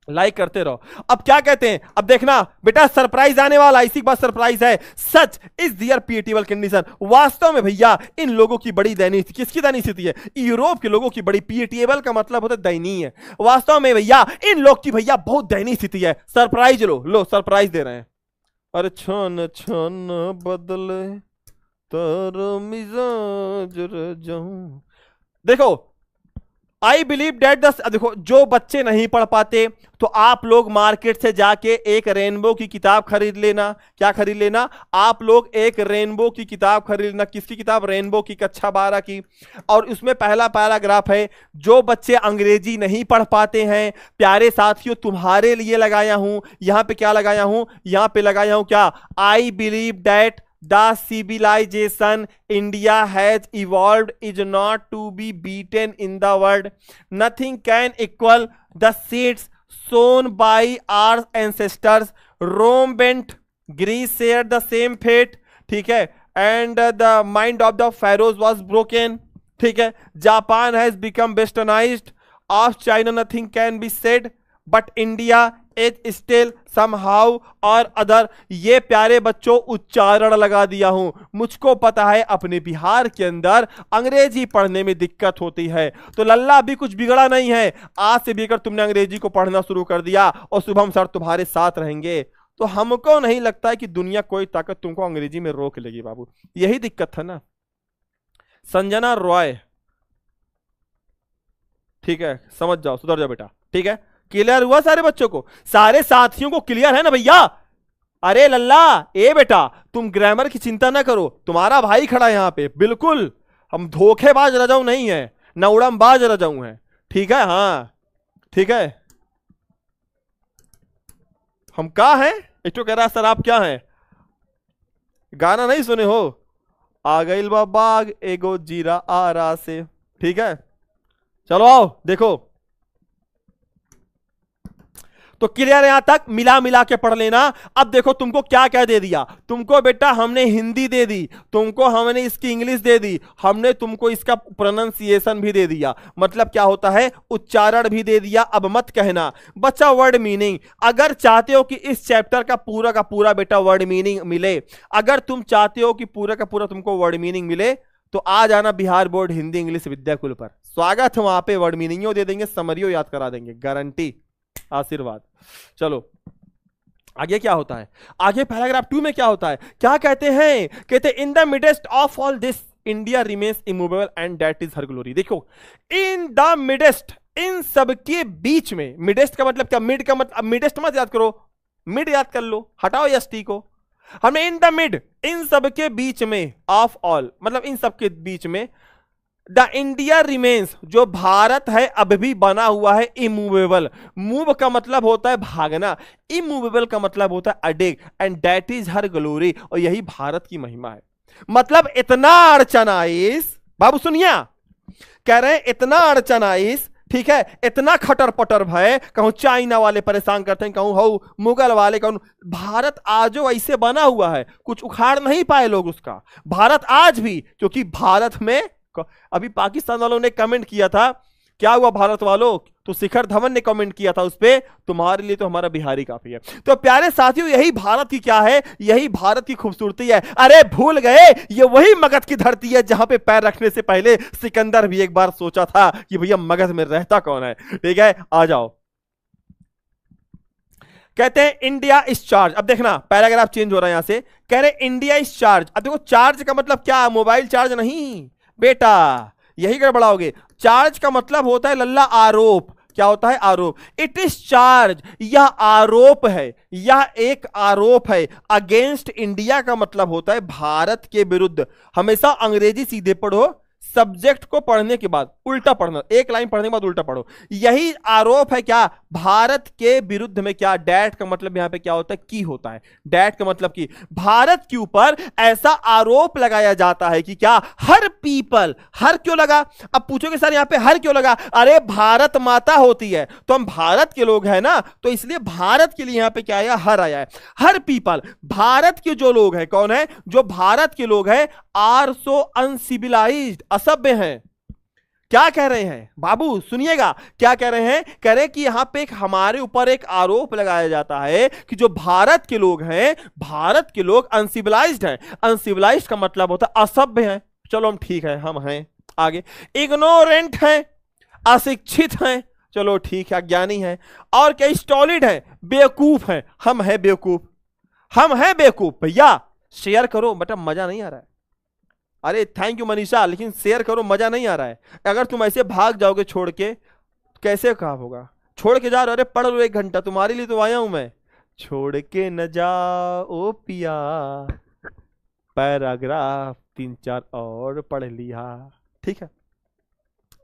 Speaker 1: लाइक करते रहो। अब क्या कहते हैं, अब देखना बेटा, सरप्राइज आने वाला, इसी बात सरप्राइज है। Such is their pitiable condition, वास्तव में भैया इन लोगों की बड़ी दयनीय, किसकी दयनीय स्थिति है, यूरोप के लोगों की बड़ी, पिटिएबल का मतलब होता है दयनीय। वास्तव में भैया इन लोग की भैया बहुत दयनीय स्थिति है। सरप्राइज लो, लो सरप्राइज दे रहे हैं। अरे छन छन बदले तर मिजाज जाऊं, देखो आई बिलीव डेट देखो, जो बच्चे नहीं पढ़ पाते तो आप लोग मार्केट से जाके एक रेनबो की किताब खरीद लेना। क्या खरीद लेना? आप लोग एक रेनबो की किताब खरीद लेना। किसकी किताब? रेनबो की, कक्षा 12 की। और उसमें पहला पैराग्राफ है, जो बच्चे अंग्रेजी नहीं पढ़ पाते हैं, प्यारे साथियों तुम्हारे लिए लगाया हूं। यहां पे क्या लगाया हूं? यहां पे लगाया हूं क्या? I believe that the civilization India has evolved is not to be beaten in the world. Nothing can equal the seeds sown by our ancestors. Rome bent, Greece shared the same fate. ठीक है? And the mind of the pharaohs was broken. ठीक है? Japan has become westernized. Of China nothing can be said. But India is still somehow और अदर। ये प्यारे बच्चों उच्चारण लगा दिया हूं। मुझको पता है अपने बिहार के अंदर अंग्रेजी पढ़ने में दिक्कत होती है, तो लल्ला भी कुछ बिगड़ा नहीं है। आज से भी अगर तुमने अंग्रेजी को पढ़ना शुरू कर दिया और शुभम सर तुम्हारे साथ रहेंगे, तो हमको नहीं लगता है कि दुनिया कोई ताकत तुमको अंग्रेजी में रोक लेगी बाबू। यही दिक्कत था ना। संजना रॉय, ठीक है, समझ जाओ, सुधर जाओ बेटा। ठीक है, क्लियर हुआ सारे बच्चों को? सारे साथियों को क्लियर है ना भैया? अरे लल्ला, ए बेटा, तुम ग्रामर की चिंता ना करो, तुम्हारा भाई खड़ा है यहां पे। बिल्कुल हम धोखेबाज रजाऊ नहीं है, न उड़मबाज रजाऊ है। ठीक है? हाँ ठीक है। हम क्या हैं? एक तो कह रहा सर आप क्या हैं? गाना नहीं सुने हो? आ गई बाग एगो जीरा आरा से। ठीक है, चलो आओ देखो। तो क्लियर यहां तक? मिला मिला के पढ़ लेना। अब देखो तुमको क्या क्या दे दिया। तुमको बेटा हमने हिंदी दे दी, तुमको हमने इसकी इंग्लिश दे दी, हमने तुमको इसका प्रोनाउंसिएशन भी दे दिया, मतलब क्या होता है, उच्चारण भी दे दिया। अब मत कहना बच्चा वर्ड मीनिंग। अगर चाहते हो कि इस चैप्टर का पूरा बेटा वर्ड मीनिंग मिले, अगर तुम चाहते हो कि पूरा का पूरा तुमको वर्ड मीनिंग मिले, तो आ जाना बिहार बोर्ड हिंदी इंग्लिश विद्याकुल पर। स्वागत है, वहां पे वर्ड मीनिंग दे देंगे, समरियो याद करा देंगे, गारंटी, आशीर्वाद। चलो आगे क्या होता है? आगे पैराग्राफ 2 में क्या होता है? क्या कहते हैं? कहते इन the midst of all this India remains immovable and that is her glory. देखो, इन द मिडेस्ट, इन सबके बीच में। मिडेस्ट का मतलब क्या? मिड का मतलब, मिडेस्ट मत याद करो, मिड याद कर लो, हटाओ एसटी को। हमने इन द मिड, इन सबके बीच में, ऑफ ऑल मतलब इन सबके बीच में, द इंडिया रिमेन्स, जो भारत है अब भी बना हुआ है इमूवेबल। मूव का मतलब होता है भागना, इमूवेबल का मतलब होता है अडेग, and that is her glory, और यही भारत की महिमा है। मतलब इतना अड़चन आइस, बाबू सुनिया, कह रहे हैं इतना अड़चन आइस, ठीक है, इतना खटर पटर भय, कहूं चाइना वाले परेशान करते हैं, कहूं हो मुगल वाले, कहूं भारत आजो ऐसे बना हुआ है, कुछ उखाड़ नहीं पाए लोग उसका। भारत आज भी, क्योंकि भारत में अभी पाकिस्तान वालों ने कमेंट किया था, क्या हुआ भारत वालों, तो शिखर धवन ने कमेंट किया था उस पे, तुम्हारे लिए तो हमारा बिहारी काफी है। तो प्यारे साथियों, यही भारत की क्या है, यही भारत की खूबसूरती है। अरे भूल गए, ये वही मगध की धरती है जहां पे पैर रखने से पहले सिकंदर भी एक बार सोचा था कि भैया मगध में रहता कौन है। ठीक है, आ जाओ। कहते हैं इंडिया इज चार्ज। अब देखना पैराग्राफ चेंज हो रहा है यहां से, कह रहे इंडिया इज चार्ज। अब देखो चार्ज का मतलब क्या, मोबाइल चार्ज नहीं बेटा, यही गड़बड़ाओगे। चार्ज का मतलब होता है लल्ला आरोप। क्या होता है? आरोप। इट इज चार्ज, यह आरोप है, यह एक आरोप है। अगेंस्ट इंडिया का मतलब होता है भारत के विरुद्ध। हमेशा अंग्रेजी सीधे पढ़ो, सब्जेक्ट को पढ़ने के बाद उल्टा पढ़ना, एक लाइन पढ़ने के बाद उल्टा पढ़ो। यही आरोप है क्या, भारत के विरुद्ध में। क्या डैट का मतलब यहां पे क्या होता है, की होता है। डैट का मतलब की, भारत के ऊपर ऐसा आरोप लगाया जाता है कि क्या, हर पीपल, हर क्यों लगा? अब पूछोगे सर यहां पे हर क्यों लगा? अरे भारत माता होती है तो हम भारत के लोग हैं ना, तो इसलिए भारत के लिए यहां पे क्या आया, हर आया है। हर पीपल, भारत के जो लोग हैं, कौन है, जो भारत के लोग हैं, आर सो अनसिविलाइज्ड, असभ्य हैं। क्या कह रहे हैं बाबू, सुनिएगा क्या कह रहे हैं। कह रहे हैं कि यहां पे एक हमारे ऊपर एक आरोप लगाया जाता है कि जो भारत के लोग हैं, भारत के लोग अनसिविलाइज्ड हैं। अनसिविलाइज्ड का मतलब होता है असभ्य हैं। चलो हम ठीक है, हम हैं। आगे, इग्नोरेंट हैं, अशिक्षित हैं, चलो ठीक है, अज्ञानी हैं। और क्या, स्टॉलिड हैं, बेवकूफ हैं। हम हैं बेवकूफ, हम हैं बेवकूफ। भैया शेयर करो, मतलब मजा नहीं आ रहा है। अरे थैंक यू मनीषा, लेकिन शेयर करो, मजा नहीं आ रहा है। अगर तुम ऐसे भाग जाओगे छोड़ के, कैसे काम होगा? छोड़ के जा रहे हो, अरे पढ़ लो 1 घंटा, तुम्हारे लिए तो आया हूं मैं। छोड़ के न जाओ पिया, पैराग्राफ 3-4 और पढ़ लिया। ठीक है,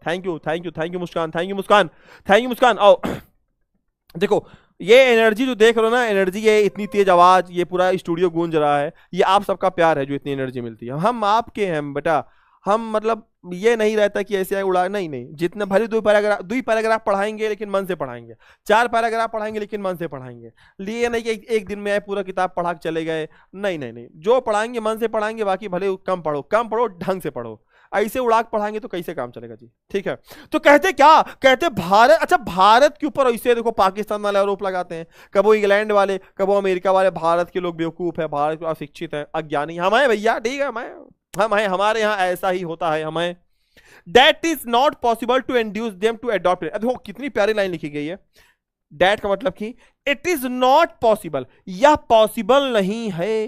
Speaker 1: thank you thank you thank you Muskan, thank you Muskan, thank you Muskan. आओ देखो ये एनर्जी जो देख रहे हो ना, एनर्जी, ये इतनी तेज आवाज, ये पूरा स्टूडियो गूंज रहा है, ये आप सबका प्यार है जो इतनी एनर्जी मिलती है। हम आपके हैं बेटा, हम मतलब ये नहीं रहता कि ऐसे उड़ा, नहीं नहीं, जितने भले 2 पैराग्राफ पढ़ाएंगे लेकिन मन से पढ़ाएंगे, 4 पैराग्राफ पढ़ाएंगे लेकिन मन से पढ़ाएंगे। लिए नहीं कि एक दिन में पूरा किताब पढ़ा के चले गए, नहीं नहीं नहीं, जो पढ़ाएंगे मन से पढ़ाएंगे, बाकी भले कम पढ़ो ढंग से पढ़ो। ऐसे उड़ा के पढ़ाएंगे तो कैसे काम चलेगा जी? ठीक है, तो कहते क्या, कहते भारत, अच्छा भारत के ऊपर ऐसे देखो पाकिस्तान वाले आरोप लगाते हैं, कब वो इंग्लैंड वाले, कब वो अमेरिका वाले, भारत के लोग बेवकूफ है, भारत के अशिक्षित है, अज्ञानी। हम हैं भैया, ठीक है, हम हैं, हमारे यहाँ ऐसा ही होता है। हमें that is not possible to induce them to adopt. देखो कितनी प्यारी लाइन लिखी गई है। दैट का मतलब कि इट इज नॉट पॉसिबल, यह पॉसिबल नहीं है।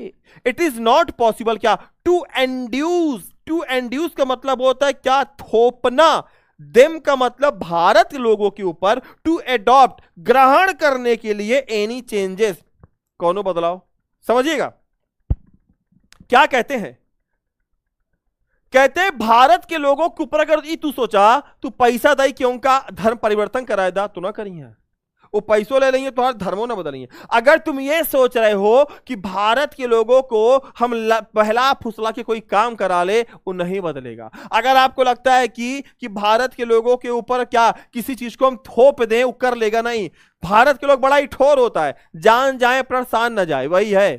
Speaker 1: इट इज नॉट पॉसिबल क्या, टू इंड्यूस, टू इंड्यूस का मतलब होता है क्या, थोपना। देम का मतलब भारत के लोगों के ऊपर, टू अडॉप्ट, ग्रहण करने के लिए, एनी चेंजेस, कौनो बदलाव। समझिएगा क्या कहते हैं, कहते हैं भारत के लोगों के ऊपर अगर तू सोचा तू पैसा दई क्यों का धर्म परिवर्तन कराएदा तो ना करी है, वो पैसों ले लेंगे तो हर धर्मों ना बदलेंगे। अगर तुम ये सोच रहे हो कि भारत के लोगों को हम पहला फुसला के कोई काम करा ले, वो नहीं बदलेगा। अगर आपको लगता है कि भारत के लोगों के ऊपर क्या किसी चीज को हम थोप दें, वो कर लेगा, नहीं। भारत के लोग बड़ा ही ठोर होता है, जान जाए प्राण न जाए, वही है,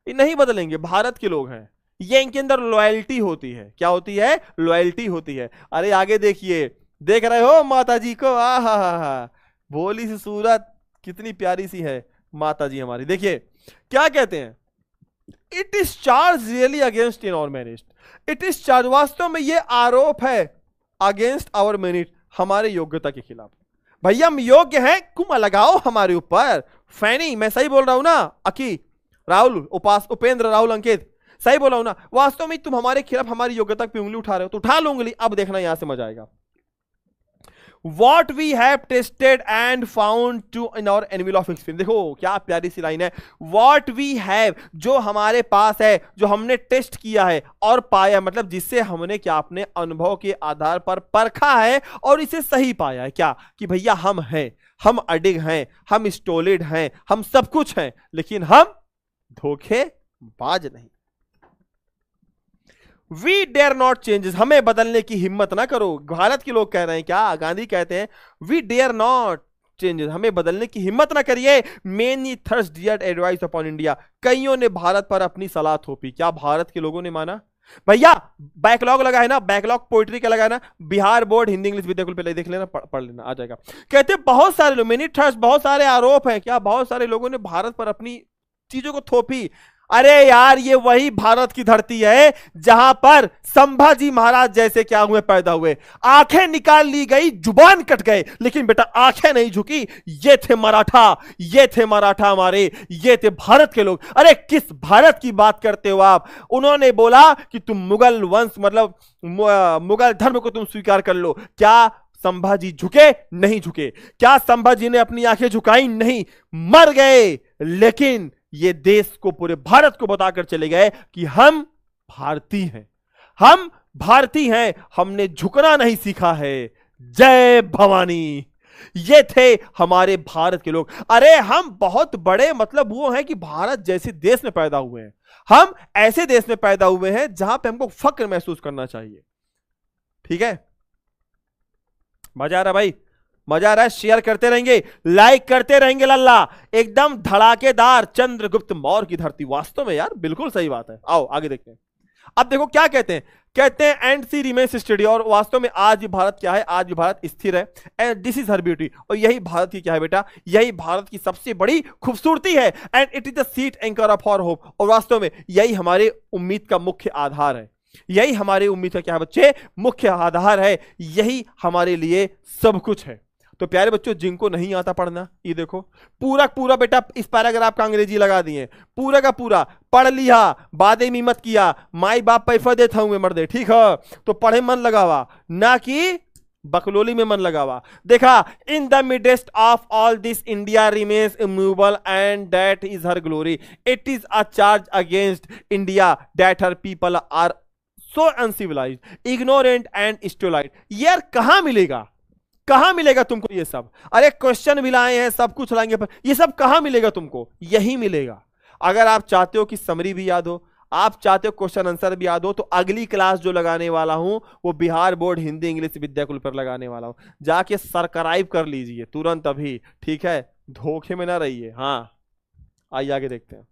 Speaker 1: ये नहीं बदलेंगे। भारत के लोग हैं, ये इनके अंदर लॉयल्टी होती है। क्या होती है? लॉयल्टी होती है। अरे आगे देखिए, देख रहे हो माता जी को, आहा, भोली सी सूरत, कितनी प्यारी सी है माता जी हमारी। देखिए क्या कहते हैं, it is charge really against in our merit. It is charge, वास्तव में ये आरोप है अगेंस्ट आवर मेरिट, हमारे योग्यता के खिलाफ। भैया हम योग्य हैं, कुम लगाओ हमारे ऊपर। फैनी, मैं सही बोल रहा हूं ना? अकी, राहुल, उपेंद्र, राहुल, अंकित, सही बोला हूं ना? वास्तव में तुम हमारे खिलाफ हमारी योग्यता पे उंगली उठा रहे हो, तो उठा लो उंगली। अब देखना यहां से मजा आएगा। What we have tested and found to in our anvil of experience। देखो क्या प्यारी सी लाइन है। What we have, जो हमारे पास है, जो हमने टेस्ट किया है और पाया, मतलब जिससे हमने क्या अपने अनुभव के आधार पर परखा है और इसे सही पाया है। क्या कि भैया हम हैं, हम अडिग हैं, हम स्टोलिड हैं, हम सब कुछ हैं, लेकिन हम धोखेबाज नहीं। वी डेयर नॉट चेंजेस, हमें बदलने की हिम्मत ना करो। भारत के लोग कह रहे हैं, क्या गांधी कहते हैं, वी डेयर नॉट चेंजेस, हमें बदलने की हिम्मत ना करिए। Many thrust their advice upon India, कईयों ने भारत पर अपनी सलाह थोपी। क्या भारत के लोगों ने माना? भैया बैकलॉग लगा है ना, बैकलॉग पोइट्री का लगा है ना, बिहार बोर्ड हिंदी इंग्लिश विद्याकुल पे देख लेना, पढ़ लेना, आ जाएगा। कहते बहुत सारे लोग, मेनी थर्स्ट, बहुत सारे आरोप हैं। क्या बहुत सारे लोगों ने भारत पर अपनी चीजों को थोपी। अरे यार ये वही भारत की धरती है जहां पर संभाजी महाराज जैसे क्या हुए, पैदा हुए। आंखें निकाल ली गई, जुबान कट गए, लेकिन बेटा आंखें नहीं झुकी। ये थे मराठा, ये थे मराठा हमारे, ये थे भारत के लोग। अरे किस भारत की बात करते हो आप? उन्होंने बोला कि तुम मुगल वंश, मतलब मुगल धर्म को तुम स्वीकार कर लो। क्या संभाजी झुके? नहीं झुके। क्या संभाजी ने अपनी आंखें झुकाई? नहीं, मर गए। लेकिन ये देश को, पूरे भारत को बताकर चले गए कि हम भारतीय हैं, हम भारतीय हैं, हमने झुकना नहीं सीखा है। जय भवानी। ये थे हमारे भारत के लोग। अरे हम बहुत बड़े, मतलब वो हैं कि भारत जैसे देश में पैदा हुए हैं। हम ऐसे देश में पैदा हुए हैं जहां पे हमको फक्र महसूस करना चाहिए। ठीक है, मजा आ रहा भाई? मजा आ रहा है? शेयर करते रहेंगे, लाइक करते रहेंगे लल्ला। एकदम धड़ाकेदार चंद्रगुप्त मौर्य की धरती। वास्तव में यार बिल्कुल सही बात है। आओ आगे देखते हैं। अब देखो क्या कहते हैं, कहते हैं एंड सी रिमेन्स स्टडी। और वास्तव में आज भी भारत क्या है? आज भी भारत स्थिर है। And this is her beauty. और यही भारत की क्या है बेटा? यही भारत की सबसे बड़ी खूबसूरती है। And it is the sheet anchor of our hope. और वास्तव में यही हमारे उम्मीद का मुख्य आधार है। यही हमारी उम्मीद का क्या है बच्चे? मुख्य आधार है। यही हमारे लिए सब कुछ है। तो प्यारे बच्चों जिनको नहीं आता पढ़ना, ये देखो पूरा पूरा बेटा इस पैराग्राफ का अंग्रेजी लगा दिए, पूरा का पूरा पढ़ लिया, बादे में मत किया, माई बाप पैसा देता हूं मर्दे, ठीक है? तो पढ़े मन लगावा, ना कि बकलोली में मन लगावा। देखा, in the midst of all this India remains immovable and that is her glory, it is a charge against India that her people are so uncivilised, ignorant and stolid. यार कहां मिलेगा, कहां मिलेगा तुमको ये सब? अरे क्वेश्चन भी लाए हैं, सब कुछ लाएंगे, पर ये सब कहां मिलेगा तुमको? यही मिलेगा। अगर आप चाहते हो कि समरी भी याद हो, आप चाहते हो क्वेश्चन आंसर भी याद हो, तो अगली क्लास जो लगाने वाला हूं वो बिहार बोर्ड हिंदी इंग्लिश विद्याकुल पर लगाने वाला हूं। जाके सब्सक्राइब कर लीजिए तुरंत अभी, ठीक है? धोखे में ना रहिए। हाँ आइए आगे देखते हैं,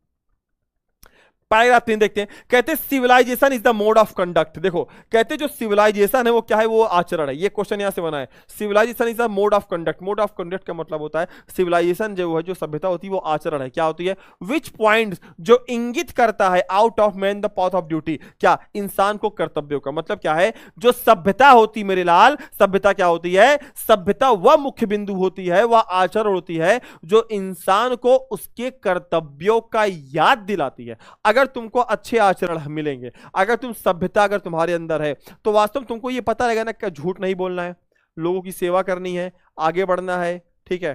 Speaker 1: पैराग्राफ 3 देखते हैं। कहते हैं civilisation is the mode of conduct. देखो कहते हैं जो सिविलाइजेशन है वो क्या है? वो आचरण है। ये क्वेश्चन यहां से बना है, civilisation is the mode of conduct. Mode of conduct का मतलब होता है सिविलाइजेशन जो है, जो सभ्यता होती है वो आचरण है। क्या होती है? विच पॉइंट्स, जो इंगित करता है out of man the path of duty, क्या इंसान को कर्तव्यों का। मतलब क्या है? जो सभ्यता होती मेरे लाल, सभ्यता क्या होती है? सभ्यता वह मुख्य बिंदु होती है, वह आचरण होती है जो इंसान को उसके कर्तव्यों का याद दिलाती है। अगर तुमको अच्छे आचरण मिलेंगे, अगर तुम सभ्यता अगर तुम्हारे अंदर है, तो वास्तव में तुमको ये पता रहेगा ना कि झूठ नहीं बोलना है, लोगों की सेवा करनी है, आगे बढ़ना है, ठीक है?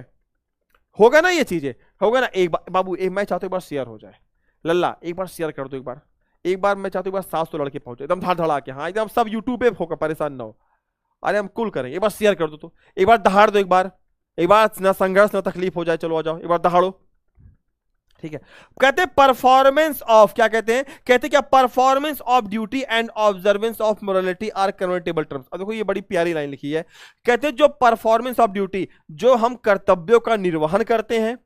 Speaker 1: होगा ना ये चीजें, होगा ना? एक बार बाबू, मैं चाहता हूं एक बार शेयर हो जाए, लल्ला एक बार शेयर कर दो, एक बार मैं चाहता हूं एक बार 700 लड़के पहुंचे एकदम धड़ धड़ा के। हाँ एकदम सब यूट्यूब पे होगा, परेशान ना हो। अरे हम कुल करेंगे, एक बार शेयर कर दो, तो एक बार दहाड़ दो, एक बार ना संघर्ष ना तकलीफ हो जाए। चलो आ जाओ, एक बार दहाड़ो, ठीक है? कहते हैं परफॉर्मेंस ऑफ, क्या कहते हैं? कहते हैं क्या? Performance of duty and observance of morality are convertible terms. अब देखो ये बड़ी प्यारी लाइन लिखी है। कहते हैं जो परफॉर्मेंस ऑफ ड्यूटी, जो हम कर्तव्यों का निर्वहन करते हैं,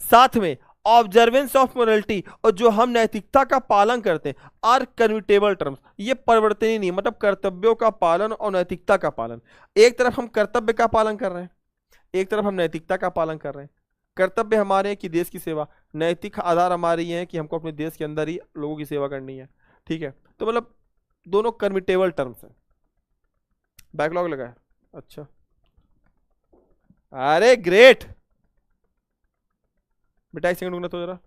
Speaker 1: साथ में ऑब्जर्वेंस ऑफ मोरालिटी, और जो हम नैतिकता का पालन करते हैं, आर कन्वर्टेबल टर्म्स। ये परिवर्तनीय नहीं, मतलब कर्तव्यों का पालन और नैतिकता का पालन। एक तरफ हम कर्तव्य का पालन कर रहे हैं, एक तरफ हम नैतिकता का पालन कर रहे हैं। कर्तव्य हमारे हैं कि देश की सेवा, नैतिक आधार हमारे ये है कि हमको अपने देश के अंदर ही लोगों की सेवा करनी है, ठीक है? तो मतलब दोनों कन्वर्टेबल टर्म्स हैं। बैकलॉग लगा है, अच्छा, अरे ग्रेट बेटा, एक सेकंड रुकना तो जरा।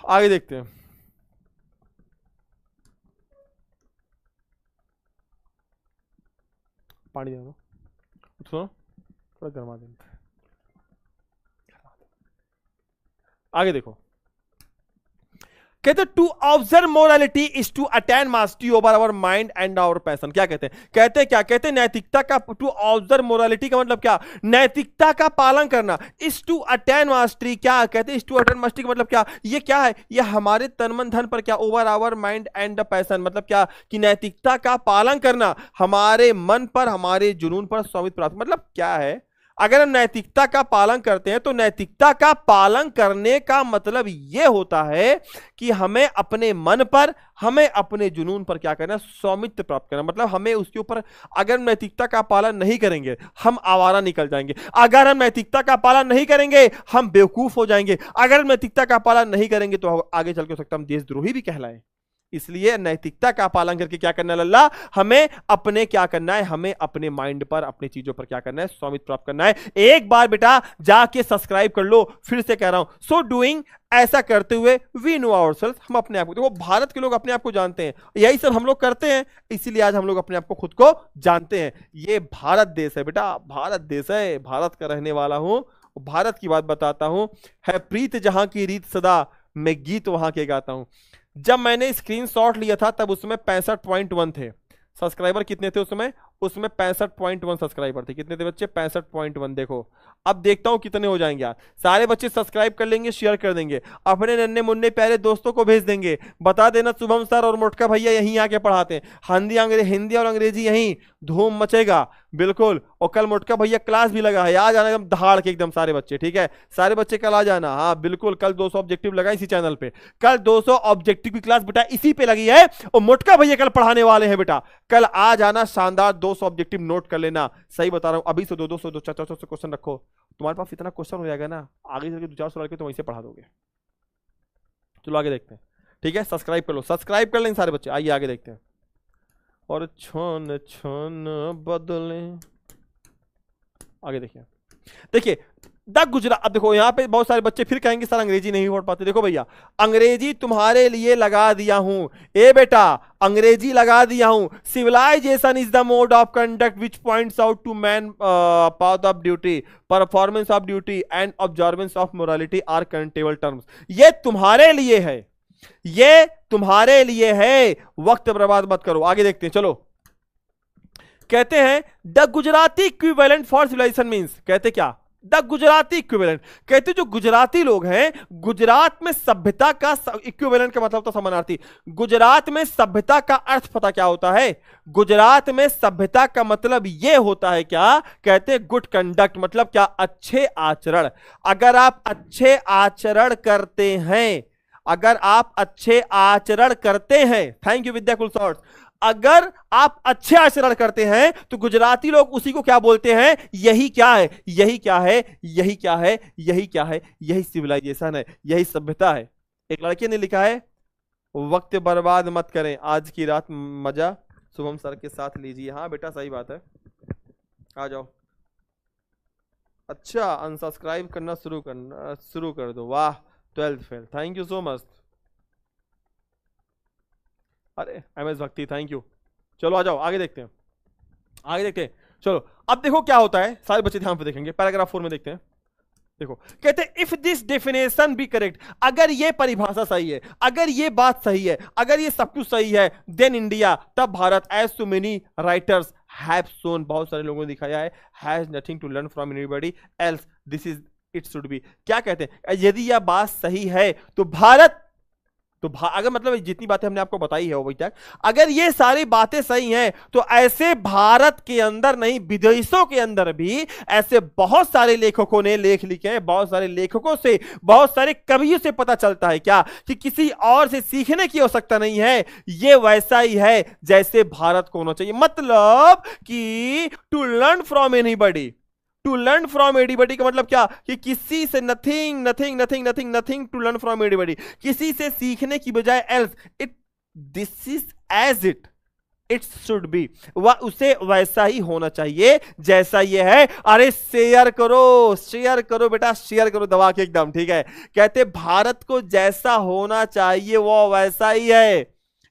Speaker 1: आगे देखते हैं। पानी दे दो, सुनो थोड़ा गर्मा दें। आगे देखो, कहते to observe morality is to attain mastery over our mind and our passion. क्या कहते हैं? कहते हैं क्या? कहते हैं नैतिकता का, टू ऑब्जर्व मोरालिटी का मतलब क्या? नैतिकता का पालन करना। इज टू अटेन मास्टरी, क्या कहते हैं? इज टू अटेन मास्टरी का मतलब क्या? ये क्या है? ये हमारे तन मन धन पर क्या? Over our mind and the passion, मतलब क्या? कि नैतिकता का पालन करना हमारे मन पर, हमारे जुनून पर स्वामित्व प्राप्त। मतलब क्या है? अगर हम नैतिकता का पालन करते हैं तो नैतिकता का पालन करने का मतलब यह होता है कि हमें अपने मन पर, हमें अपने जुनून पर क्या करना? स्वामित्व प्राप्त करना। मतलब हमें उसके ऊपर, अगर हम नैतिकता का पालन नहीं करेंगे हम आवारा निकल जाएंगे, अगर हम नैतिकता का पालन नहीं करेंगे हम बेवकूफ हो जाएंगे, अगर हम नैतिकता का पालन नहीं करेंगे तो आगे चल के हो सकता है हम देशद्रोही भी कहलाएं। इसलिए नैतिकता का पालन करके क्या करना है लल्ला? हमें अपने क्या करना है? हमें अपने माइंड पर, अपनी चीजों पर क्या करना है? स्वामित्व प्राप्त करना है। एक बार बेटा जाके सब्सक्राइब कर लो, फिर से कह रहा हूं। सो डूइंग, ऐसा करते हुए, वी नो आवरसेल्फ, हम अपने आप को, देखो भारत के लोग अपने आप को जानते हैं, यही सब हम लोग करते हैं, इसीलिए आज हम लोग अपने आप को खुद को जानते हैं। ये भारत देश है बेटा, भारत देश है, भारत का रहने वाला हूं, भारत की बात बताता हूं। है प्रीत जहां की रीत सदा, मैं गीत वहां के गाता हूं। जब मैंने स्क्रीनशॉट लिया था तब उसमें 65.1 थे सब्सक्राइबर। कितने थे उसमें? उसमें 65.1 सब्सक्राइबर थे। कितने थे बच्चे? 65.1। देखो अब देखता हूं कितने हो जाएंगे यार। सारे बच्चे सब्सक्राइब कर लेंगे, शेयर कर देंगे, अपने नन्हे मुन्ने प्यारे दोस्तों को भेज देंगे, बता देना शुभम सर और मोटका भैया यहीं आके पढ़ाते हैं, हिंदी और अंग्रेजी यहीं धूम मचेगा, बिल्कुल। और कल मोटका भैया क्लास भी लगा है, आ जाना एकदम दहाड़ के एकदम सारे बच्चे, ठीक है? सारे बच्चे कल आ जाना, हाँ बिल्कुल। कल 200 ऑब्जेक्टिव लगा इसी चैनल पे, कल 200 ऑब्जेक्टिव की क्लास बेटा इसी पे लगी है, और मोटका भैया कल पढ़ाने वाले हैं बेटा। कल आ जाना, शानदार 200 ऑब्जेक्टिव नोट कर लेना। सही बता रहा हूं, अभी से 200 400 क्वेश्चन रखो, तुम्हारे पास इतना क्वेश्चन हो जाएगा ना, आगे चल के 200-400 लड़के तुम वैसे पढ़ा दोगे। चलो आगे देखते हैं। ठीक है, सब्सक्राइब कर लो, सब्सक्राइब कर लें सारे बच्चे। आइए आगे देखते हैं। और छन छन बदले, आगे देखिए। देखिए द गुजरात, अब देखो यहाँ पे बहुत सारे बच्चे फिर कहेंगे सर अंग्रेजी नहीं पढ़ पाते। देखो भैया, अंग्रेजी तुम्हारे लिए लगा दिया हूं, ए बेटा अंग्रेजी लगा दिया हूं। Civilisation is the mode of conduct which points out to man path of duty, performance of duty and observance of morality are countable terms. ये तुम्हारे लिए है, ये तुम्हारे लिए है, वक्त बर्बाद मत करो। आगे देखते हैं, चलो। कहते हैं the Gujarati equivalent for civilisation means, कहते क्या, द गुजराती इक्विवेलेंट, कहते जो गुजराती लोग हैं, गुजरात में सभ्यता का, इक्विवेलेंट का मतलब तो समानार्थी, गुजरात में सभ्यता का अर्थ पता क्या होता है? गुजरात में सभ्यता का मतलब यह होता है क्या, कहते गुड कंडक्ट, मतलब क्या, अच्छे आचरण। अगर आप अच्छे आचरण करते हैं, अगर आप अच्छे आचरण करते हैं, थैंक यू विद्या कुल शॉर्ट्स, अगर आप अच्छे आचरण करते हैं तो गुजराती लोग उसी को क्या बोलते हैं, यही क्या है, यही क्या है, यही क्या है, यही क्या है, यही सिविलाइजेशन है, यही सभ्यता है। एक लड़के ने लिखा है वक्त बर्बाद मत करें, आज की रात मजा शुभम सर के साथ लीजिए। हाँ बेटा सही बात है, आ जाओ। अच्छा, अनसब्सक्राइब करना शुरू कर दो, वाह 12th fail, thank you so much. अरे एमएस भक्ति, थैंक यू। चलो आ जाओ, आगे देखते हैं, आगे देखते हैं। चलो अब देखो क्या होता है, सारे बच्चे ध्यान पे देखेंगे, पैराग्राफ 4 में देखते हैं। देखो कहते हैं if this definition be correct, अगर ये परिभाषा सही है, अगर ये बात सही है, अगर ये सब कुछ सही है, देन इंडिया, तब भारत, as so many writers have shown, बहुत सारे लोगों ने दिखाया है, has nothing to learn from anybody else, this is it should be. क्या कहते हैं, यदि यह बात सही है तो भारत, तो अगर मतलब जितनी बातें हमने आपको बताई है अभी तक, अगर ये सारी बातें सही हैं तो ऐसे भारत के अंदर नहीं, विदेशों के अंदर भी ऐसे बहुत सारे लेखकों ने लेख लिखे हैं, बहुत सारे लेखकों से, बहुत सारे कवियों से पता चलता है क्या, कि किसी और से सीखने की आवश्यकता नहीं है, ये वैसा ही है जैसे भारत को होना चाहिए। मतलब कि to learn from anybody, to learn from anybody का मतलब क्या, कि किसी से nothing nothing nothing nothing nothing to learn from anybody, किसी से सीखने की बजाय else, it this is as it should be, वह उसे वैसा ही होना चाहिए जैसा ये है। अरे शेयर करो बेटा, शेयर करो दबा के एकदम, ठीक है। कहते भारत को जैसा होना चाहिए वो वैसा ही है।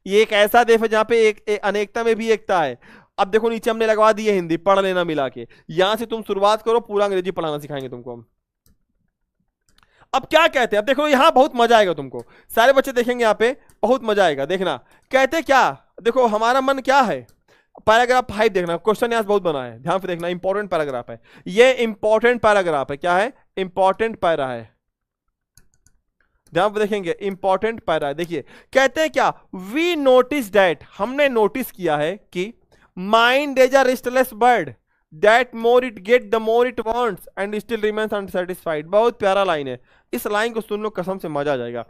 Speaker 1: ये एक ऐसा देश है जहां पे एक अनेकता में भी एकता है। अब देखो नीचे हमने लगवा दी है हिंदी, पढ़ लेना मिला के, यहां से तुम शुरुआत करो, पूरा अंग्रेजी पढ़ाना सिखाएंगे तुमको हम। अब क्या कहते हैं, अब देखो यहां बहुत मजा आएगा तुमको, सारे बच्चे देखेंगे यहां पे, बहुत मजा आएगा, देखना। कहते क्या, देखो हमारा मन क्या है, पैराग्राफ 5 देखना, क्वेश्चन यहां बहुत बना है, ध्यान से देखना, इंपॉर्टेंट पैराग्राफ है ये, इंपॉर्टेंट पैराग्राफ है, क्या है, इंपॉर्टेंट पैरा है, ध्यान से देखेंगे, इंपॉर्टेंट पैरा है। देखिए कहते हैं क्या, वी नोटिस दैट, हमने नोटिस किया है कि mind is a restless bird, that more it get the more it wants and still remains unsatisfied. बहुत प्यारा लाइन है, इस लाइन को सुन लो, कसम से मजा आ जाएगा।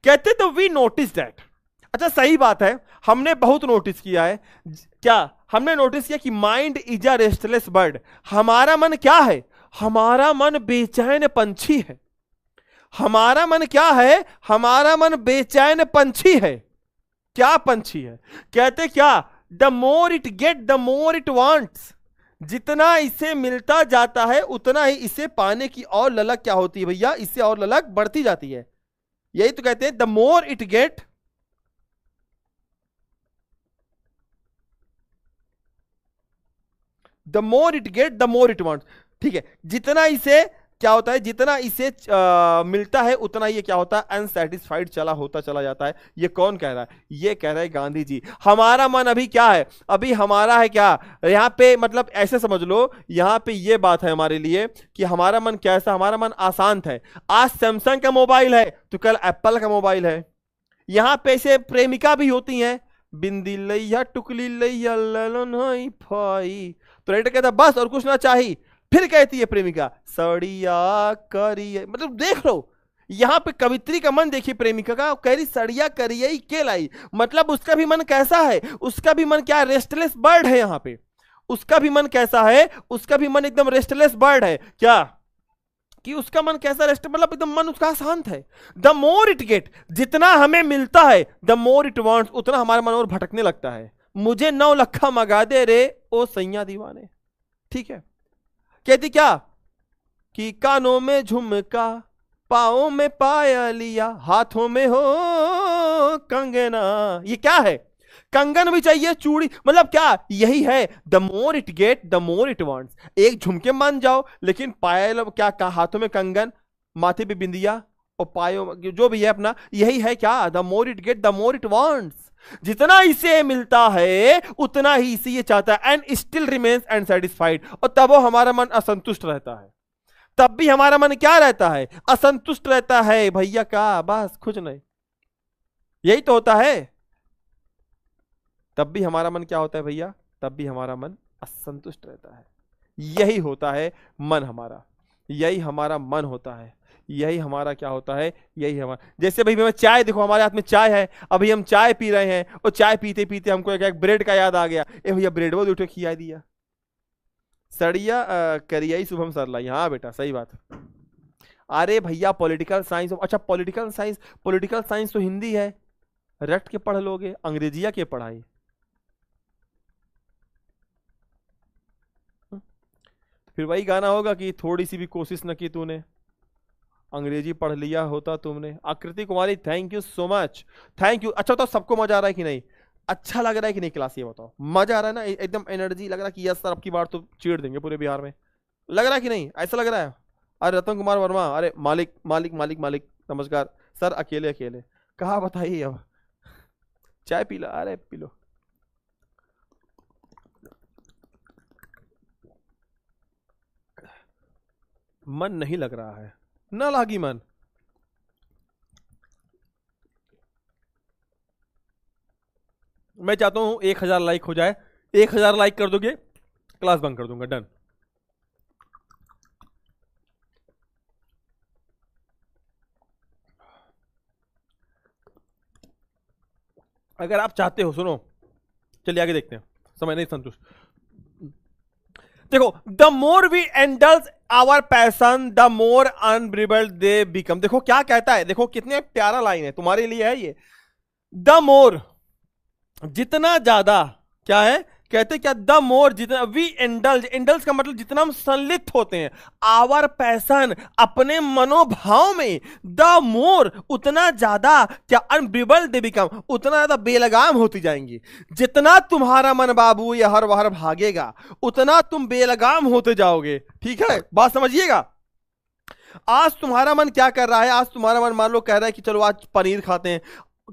Speaker 1: कहते तो वी नोटिस दैट, अच्छा सही बात है, हमने बहुत नोटिस किया है, क्या हमने नोटिस किया कि mind is a restless bird, हमारा मन क्या है, हमारा मन बेचैन पंछी है। हमारा मन क्या है, हमारा मन बेचैन पंछी है। क्या पंछी है, कहते क्या, the more it get the more it wants, जितना इसे मिलता जाता है उतना ही इसे पाने की और ललक क्या होती है भैया, इससे और ललक बढ़ती जाती है। यही तो कहते हैं the more it get, the more it get the more it wants, ठीक है, जितना इसे क्या होता है, जितना इसे मिलता है उतना ये क्या होता है, अनसेटिस्फाइड होता चला जाता है। ये कौन कह रहा है, ये कह रहे हैं गांधी जी। हमारा मन अभी क्या है, अभी हमारा है क्या, यहाँ पे मतलब ऐसे समझ लो, यहाँ पे ये बात है हमारे लिए कि हमारा मन कैसा, हमारा मन अशांत है। आज सैमसंग का मोबाइल है तो कल एप्पल का मोबाइल है। यहाँ पे ऐसे प्रेमिका भी होती हैं, बिंदी लैया टुकली लैया ललन फाई, तो राइटर कहता बस और कुछ ना चाहिए। फिर कहती है प्रेमिका सड़िया करिए, मतलब देख लो यहां पे कवित्री का मन देखिए, प्रेमिका का कह रही सड़िया करिए के लाई, मतलब उसका भी मन कैसा है, उसका भी मन क्या, रेस्टलेस बर्ड है। यहां पे उसका भी मन कैसा है, उसका भी मन एकदम रेस्टलेस बर्ड है। क्या कि उसका मन कैसा रेस्ट, मतलब एकदम मन उसका शांत है। द मोर इट गेट, जितना हमें मिलता है, द मोर इट वांट्स, उतना हमारा मन और भटकने लगता है। मुझे 9 लखा मंगा दे रे ओ सैया दीवाने। ठीक है, कहती क्या कि कानों में झुमका, पाओं में पायलिया, हाथों में हो कंगना। ये क्या है, कंगन भी चाहिए, चूड़ी, मतलब क्या यही है। The more it get the more it wants. एक झुमके मान जाओ, लेकिन पायल क्या कहा, हाथों में कंगन, माथे पे बिंदिया और पायों जो भी है अपना, यही है क्या, the more it get the more it wants. जितना इसे मिलता है उतना ही इसे ये चाहता है, एंड स्टिल रिमेन्स अनसैटिस्फाइड। और तब वो हमारा मन असंतुष्ट रहता है, तब भी हमारा मन क्या रहता है, असंतुष्ट रहता है भैया का, बस कुछ नहीं, यही तो होता है। तब भी हमारा मन क्या होता है भैया, तब भी हमारा मन असंतुष्ट रहता है। यही होता है मन हमारा, यही हमारा मन होता है, यही हमारा क्या होता है, यही हमारा। जैसे भाई मैं चाय, देखो हमारे हाथ में चाय है, अभी हम चाय पी रहे हैं, और चाय पीते पीते हमको एक ब्रेड का याद आ गया, ए भैया ब्रेड वो उठे खिया दिया, सड़िया करियाई शुभम सरलाई। हाँ बेटा सही बात। अरे भैया पॉलिटिकल साइंस, अच्छा पॉलिटिकल साइंस तो हिंदी है, रट के पढ़ लोगे, अंग्रेजिया के पढ़ाई। फिर वही गाना होगा कि थोड़ी सी भी कोशिश न की तूने, अंग्रेजी पढ़ लिया होता तुमने। Akriti Kumari thank you so much, thank you. अच्छा बताओ सबको मजा आ रहा है कि नहीं, अच्छा लग रहा है कि नहीं क्लास, ये बताओ। मजा आ रहा है ना, एकदम एनर्जी लग रहा है कि यस सर अब की बार तो चीड़ देंगे पूरे बिहार में, लग रहा है कि नहीं, ऐसा लग रहा है। अरे रतन कुमार वर्मा, अरे मालिक मालिक मालिक मालिक नमस्कार सर, अकेले अकेले कहा, बताइए अब चाय पी लो, अरे पी लो। मन नहीं लग रहा है, ना लागी मन। मैं चाहता हूं 1000 लाइक हो जाए, 1000 लाइक कर दोगे क्लास बंद कर दूंगा, डन। अगर आप चाहते हो, सुनो चलिए आगे देखते हैं, समय नहीं संतुष्ट। देखो the more we indulge our passion the more unbridled they become. देखो क्या कहता है, देखो कितने प्यारा लाइन है, तुम्हारे लिए है ये। द मोर, जितना ज्यादा, क्या है कहते क्या, द मोर, जितना वी इंडल्ज, इंडल्ज का मतलब जितना हम संलिप्त होते हैं, आवर पैशन, अपने मनोभाव में, द मोर, उतना ज्यादा क्या, अनब्रिबल दे बिकम, उतना ज्यादा बेलगाम होती जाएंगी। जितना तुम्हारा मन बाबू ये हर बार भागेगा, उतना तुम बेलगाम होते जाओगे। ठीक है, बात समझिएगा। आज तुम्हारा मन क्या कर रहा है, आज तुम्हारा मन मान लो कह रहा है कि चलो आज पनीर खाते हैं,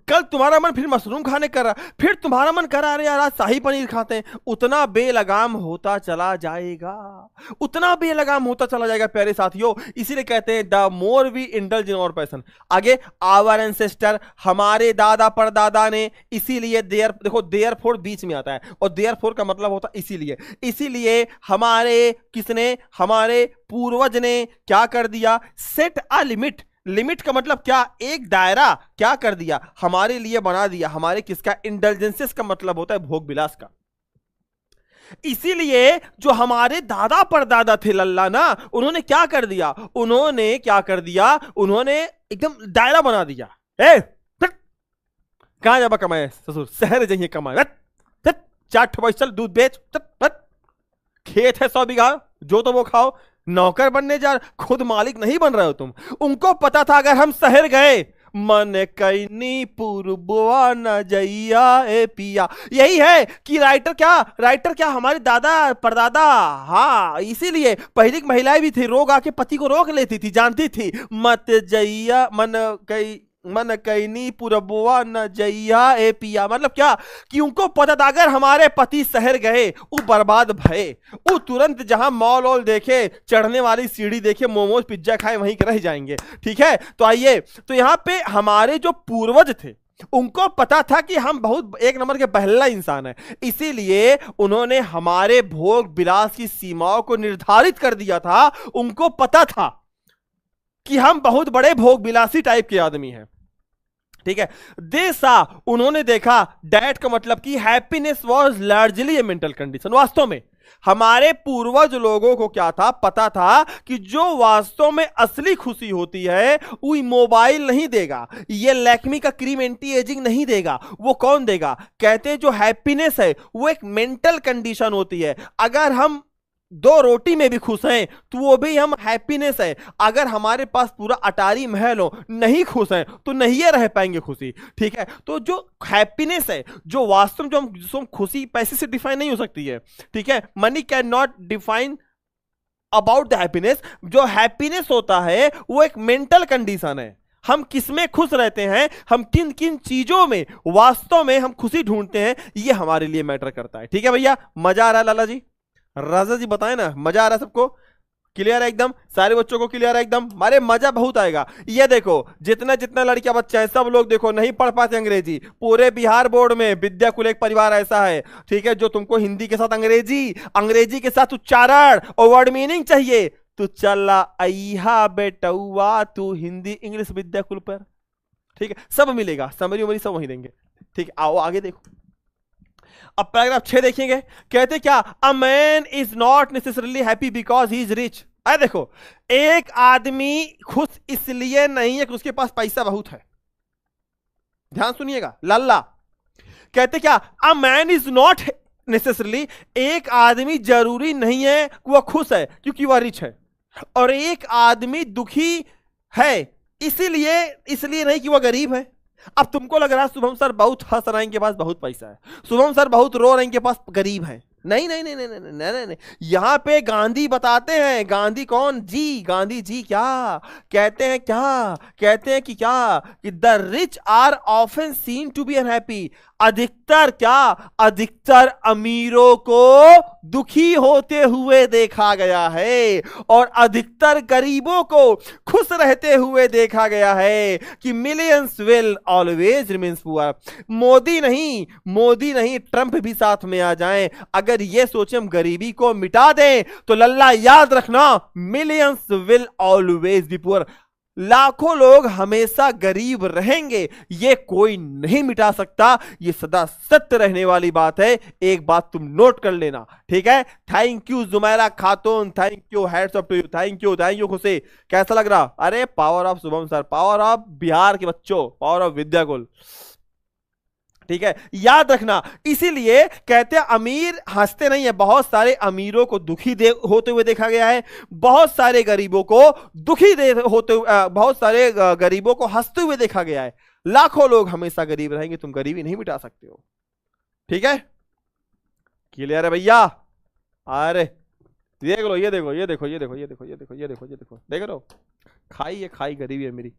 Speaker 1: कल तुम्हारा मन फिर मशरूम खाने कर रहा, फिर तुम्हारा मन कर रहा है यार आज शाही पनीर खाते हैं, उतना बेलगाम होता चला जाएगा, उतना बेलगाम होता चला जाएगा प्यारे साथियों। इसीलिए कहते हैं the more we indulge in our passion. आगे आवर एंसेस्टर, हमारे दादा परदादा ने, इसीलिए देयर, देखो देयर फोर बीच में आता है, और देयर फोर का मतलब होता है इसीलिए, इसीलिए हमारे किसने, हमारे पूर्वज ने क्या कर दिया, सेट अ लिमिट। लिमिट का मतलब क्या, एक दायरा क्या कर दिया, हमारे लिए बना दिया, हमारे किसका, इंडल्जेंसेस का मतलब होता है भोग विलास का। इसीलिए जो हमारे दादा परदादा थे लल्ला ना, उन्होंने क्या कर दिया, उन्होंने क्या कर दिया, उन्होंने एकदम दायरा बना दिया। कहां जाबा कमाए ससुर, शहर जाइए कमाए, चाट चल दूध बेच, खेत है 100 बीघा, जो तो वो खाओ, नौकर बनने जा, खुद मालिक नहीं बन रहे हो तुम। उनको पता था अगर हम शहर गए, मन कैनी पुरबुआ न जइया ए पिया। यही है कि राइटर क्या हमारे दादा परदादा, हाँ इसीलिए पहली महिलाएं भी थी, रोग आके पति को रोक लेती थी, जानती थी, मत जइया मन कैनी पुरबुआ न जइया ए पिया। मतलब क्या कि उनको पता था अगर हमारे पति शहर गए वो बर्बाद भये, वो तुरंत जहां मॉल वॉल देखे, चढ़ने वाली सीढ़ी देखे, मोमोज पिज्जा खाए, वहीं रह जाएंगे। ठीक है, तो आइए, तो यहां पे हमारे जो पूर्वज थे उनको पता था कि हम बहुत एक नंबर के पहला इंसान है, इसीलिए उन्होंने हमारे भोग विलास की सीमाओं को निर्धारित कर दिया था। उनको पता था कि हम बहुत बड़े भोग विलासी टाइप के आदमी हैं। ठीक है, उन्होंने देखा, डैट का मतलब कि happiness was largely A mental condition. वास्तव में हमारे पूर्वज लोगों को क्या था, पता था कि जो वास्तव में असली खुशी होती है वो मोबाइल नहीं देगा, ये लैक्मी का क्रीम एंटी एजिंग नहीं देगा। वो कौन देगा? कहते हैं जो हैप्पीनेस है वो एक मेंटल कंडीशन होती है। अगर हम 2 रोटी में भी खुश हैं तो वो भी हम हैप्पीनेस है। अगर हमारे पास पूरा अटारी महल हो, नहीं खुश हैं तो नहीं रह पाएंगे खुशी। ठीक है, तो जो हैप्पीनेस है, जो वास्तव में जो हम खुशी पैसे से डिफाइन नहीं हो सकती है। ठीक है, money can not define about the happiness. जो हैप्पीनेस होता है वो एक मेंटल कंडीशन है। हम किस में खुश रहते हैं, हम किन किन चीजों में वास्तव में हम खुशी ढूंढते हैं, ये हमारे लिए मैटर करता है। ठीक है भैया, मजा आ रहा है लाला जी, राजा जी बताएं ना, मजा आ रहा है सबको? क्लियर है एकदम? सारे बच्चों को क्लियर है एकदम? अरे मजा बहुत आएगा। ये देखो जितना जितना लड़कियां बच्चे हैं सब लोग देखो नहीं पढ़ पाते अंग्रेजी। पूरे बिहार बोर्ड में विद्याकुल एक परिवार ऐसा है, ठीक है, जो तुमको हिंदी के साथ अंग्रेजी, अंग्रेजी के साथ उच्चारण और वर्ड मीनिंग चाहिए। तू चला अहा बेटुआ तू हिंदी इंग्लिश विद्याकुल पर। ठीक है, सब मिलेगा, समरी उमरी सब वहीं देंगे। ठीक है, आओ आगे देखो। अब पैराग्राफ 6 देखेंगे, कहते क्या, a man is not necessarily happy because he is rich. अरे देखो, एक आदमी खुश इसलिए नहीं है कि उसके पास पैसा बहुत है। ध्यान सुनिएगा, लल्ला कहते क्या, a man is not necessarily, एक आदमी जरूरी नहीं है कि वह खुश है क्योंकि वह रिच है, और एक आदमी दुखी है इसलिए नहीं कि वह गरीब है। अब तुमको लग रहा है शुभम सर बहुत हंस रहे हैं, इनके पास बहुत पैसा है, शुभम सर बहुत रो रहे हैं, इनके पास गरीब है। नहीं नहीं नहीं नहीं नहीं नहीं नहीं, नहीं। यहां पे गांधी बताते हैं, गांधी कौन जी, गांधी जी क्या कहते हैं, क्या कहते हैं कि the rich are often seen to be unhappy. अधिकतर क्या, अधिकतर अमीरों को दुखी होते हुए देखा गया है और अधिकतर गरीबों को खुश रहते हुए देखा गया है कि millions will always remains poor. Modi नहीं ट्रंप भी साथ में आ जाएं, अगर ये सोचे हम गरीबी को मिटा दें तो लल्ला याद रखना, millions will always be poor. लाखों लोग हमेशा गरीब रहेंगे, ये कोई नहीं मिटा सकता, ये सदा सत्य रहने वाली बात है। एक बात तुम नोट कर लेना, ठीक है। Thank you Jumaira Khatoon, thank you, hats off to you, thank you Khushi. कैसा लग रहा? अरे power of Shubham sir, power of Bihar के बच्चों, पावर ऑफ विद्याकुल। ठीक है, याद रखना। इसीलिए कहते हैं अमीर हंसते नहीं है, बहुत सारे अमीरों को दुखी होते हुए देखा गया है, बहुत सारे गरीबों को दुखी होते हुए, बहुत सारे गरीबों को हंसते हुए देखा गया है। लाखों लोग हमेशा गरीब रहेंगे, तुम गरीबी नहीं मिटा सकते हो। ठीक है, क्लियर है भैया? अरे देख लो, ये देखो ये देखो ये देखो ये देखो ये देखो ये देखो ये देखो, देख लो, खाई है, खाई गरीबी है मेरी।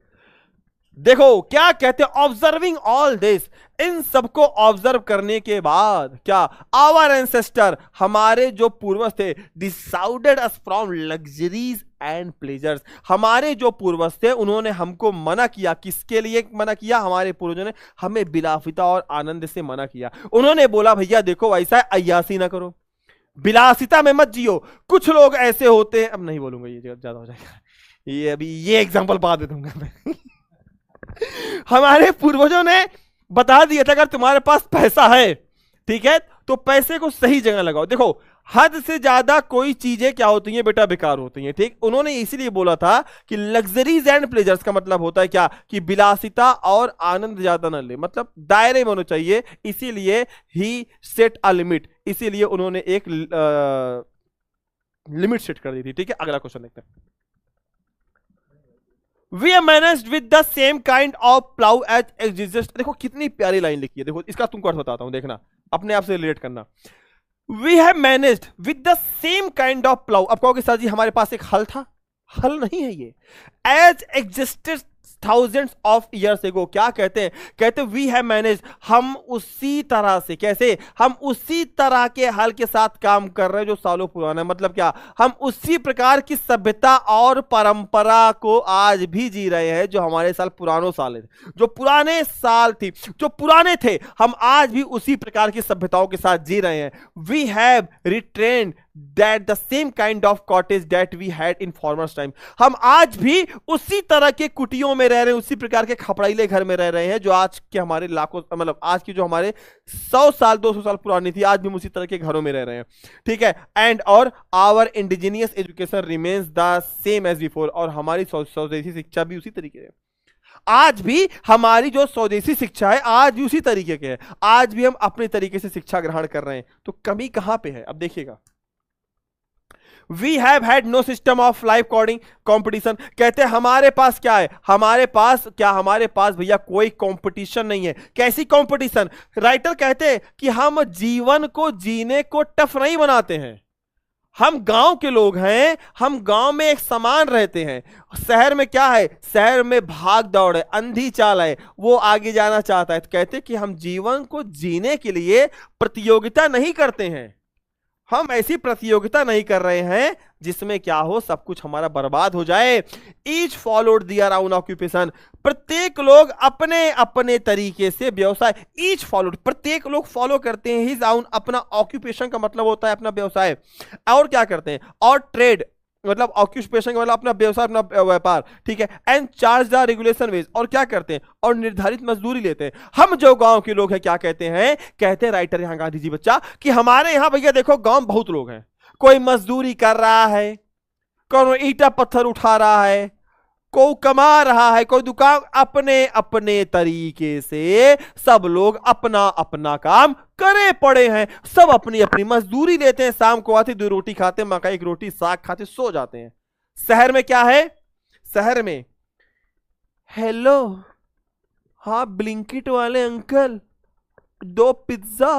Speaker 1: देखो क्या कहते हैं, ऑब्जर्विंग ऑल दिस, इन सबको ऑब्जर्व करने के बाद क्या, आवर एंसेस्टर, हमारे जो पूर्वज थे, decided us from luxuries and pleasures, हमारे जो पूर्वज थे उन्होंने हमको मना किया। किसके लिए मना किया? हमारे पूर्वजों ने हमें बिलासिता और आनंद से मना किया। उन्होंने बोला भैया देखो ऐसा है, अय्यासी ना करो, बिलासिता में मत जियो। कुछ लोग ऐसे होते हैं, अब नहीं बोलूंगा, ये ज्यादा हो जाएगा, ये अभी ये एग्जाम्पल बाद में दूंगा मैं। हमारे पूर्वजों ने बता दिया था अगर तुम्हारे पास पैसा है, ठीक है, तो पैसे को सही जगह लगाओ। देखो हद से ज्यादा कोई चीजें क्या होती हैं बेटा, बेकार होती हैं। ठीक, उन्होंने इसीलिए बोला था कि लग्जरीज एंड प्लेजर्स का मतलब होता है क्या, कि बिलासिता और आनंद ज्यादा न ले, मतलब दायरे में होना चाहिए। इसीलिए ही सेट अ लिमिट, इसीलिए उन्होंने एक लिमिट सेट कर दी थी। ठीक है, अगला क्वेश्चन देखते हैं। We are managed with the same kind of plow as exists। देखो कितनी प्यारी लाइन लिखी है, देखो इसका तुमको अर्थ बताता हूं, देखना अपने आप से रिलेट करना। We have managed with the same kind of plow। अब कहोगे सर जी हमारे पास एक हल था, हल नहीं है ये, as existed thousands of years ago। क्या कहते हैं? कहते we have managed, हम उसी तरह से, कैसे, हम उसी तरह के हल के साथ काम कर रहे हैं जो सालों पुराना है। मतलब क्या, हम उसी प्रकार की सभ्यता और परंपरा को आज भी जी रहे हैं जो हमारे साल पुराने साल थे, जो पुराने साल थी, जो पुराने थे, हम आज भी उसी प्रकार की सभ्यताओं के साथ जी रहे हैं। We have retained that the same kind of cottage that we had in formers time. हम आज भी उसी तरह के कुटियों में रह रहे हैं, उसी प्रकार के खपड़ाइले घर में रह रहे हैं जो आज के हमारे लाखों, मतलब आज की जो हमारे 100 साल 200 साल पुरानी थी, आज भी हम उसी तरह के घरों में रह रहे हैं। ठीक है, एंड और our indigenous education remains the same as before, और हमारी स्वदेशी शिक्षा भी उसी तरीके है। आज भी हमारी जो स्वदेशी शिक्षा है आज भी उसी तरीके के है, आज भी हम अपने तरीके से शिक्षा ग्रहण कर रहे हैं। तो कमी कहां पे है? अब देखिएगा, we have had no system of live coding competition. कहते हैं हमारे पास क्या है, हमारे पास भैया कोई कंपटीशन नहीं है। कैसी कंपटीशन? राइटर कहते हैं कि हम जीवन को जीने को टफ नहीं बनाते हैं। हम गांव के लोग हैं, हम गांव में एक समान रहते हैं। शहर में क्या है? शहर में भाग दौड़ है, अंधी चाल है, वो आगे जाना चाहता है। तो कहते हैं कि हम जीवन को जीने के लिए प्रतियोगिता नहीं करते हैं। हम ऐसी प्रतियोगिता नहीं कर रहे हैं जिसमें क्या हो, सब कुछ हमारा बर्बाद हो जाए। Each followed their own occupation. प्रत्येक लोग अपने अपने तरीके से व्यवसाय, ईच फॉलोड, प्रत्येक लोग फॉलो करते हैं हिज ओन, अपना ऑक्यूपेशन का मतलब होता है अपना व्यवसाय। और क्या करते हैं? और ट्रेड, मतलब ऑक्यूपेशन का मतलब अपना व्यवसाय, अपना व्यापार। ठीक है, and charge the regulation wage, और क्या करते हैं? और निर्धारित मजदूरी लेते हैं। हम जो गांव के लोग हैं क्या कहते हैं? कहते हैं राइटर यहां गांधी जी बच्चा कि हमारे यहां भैया देखो गांव में बहुत लोग हैं, कोई मजदूरी कर रहा है, कोई ईटा पत्थर उठा रहा है, कोई कमा रहा है, कोई दुकान, अपने अपने तरीके से सब लोग अपना अपना काम करे पड़े हैं। सब अपनी अपनी मजदूरी लेते हैं, शाम को आते 2 रोटी खाते, मकई की रोटी साग खाते सो जाते हैं। शहर में क्या है? शहर में हेलो, हाँ ब्लिंकिट वाले अंकल, 2 पिज्जा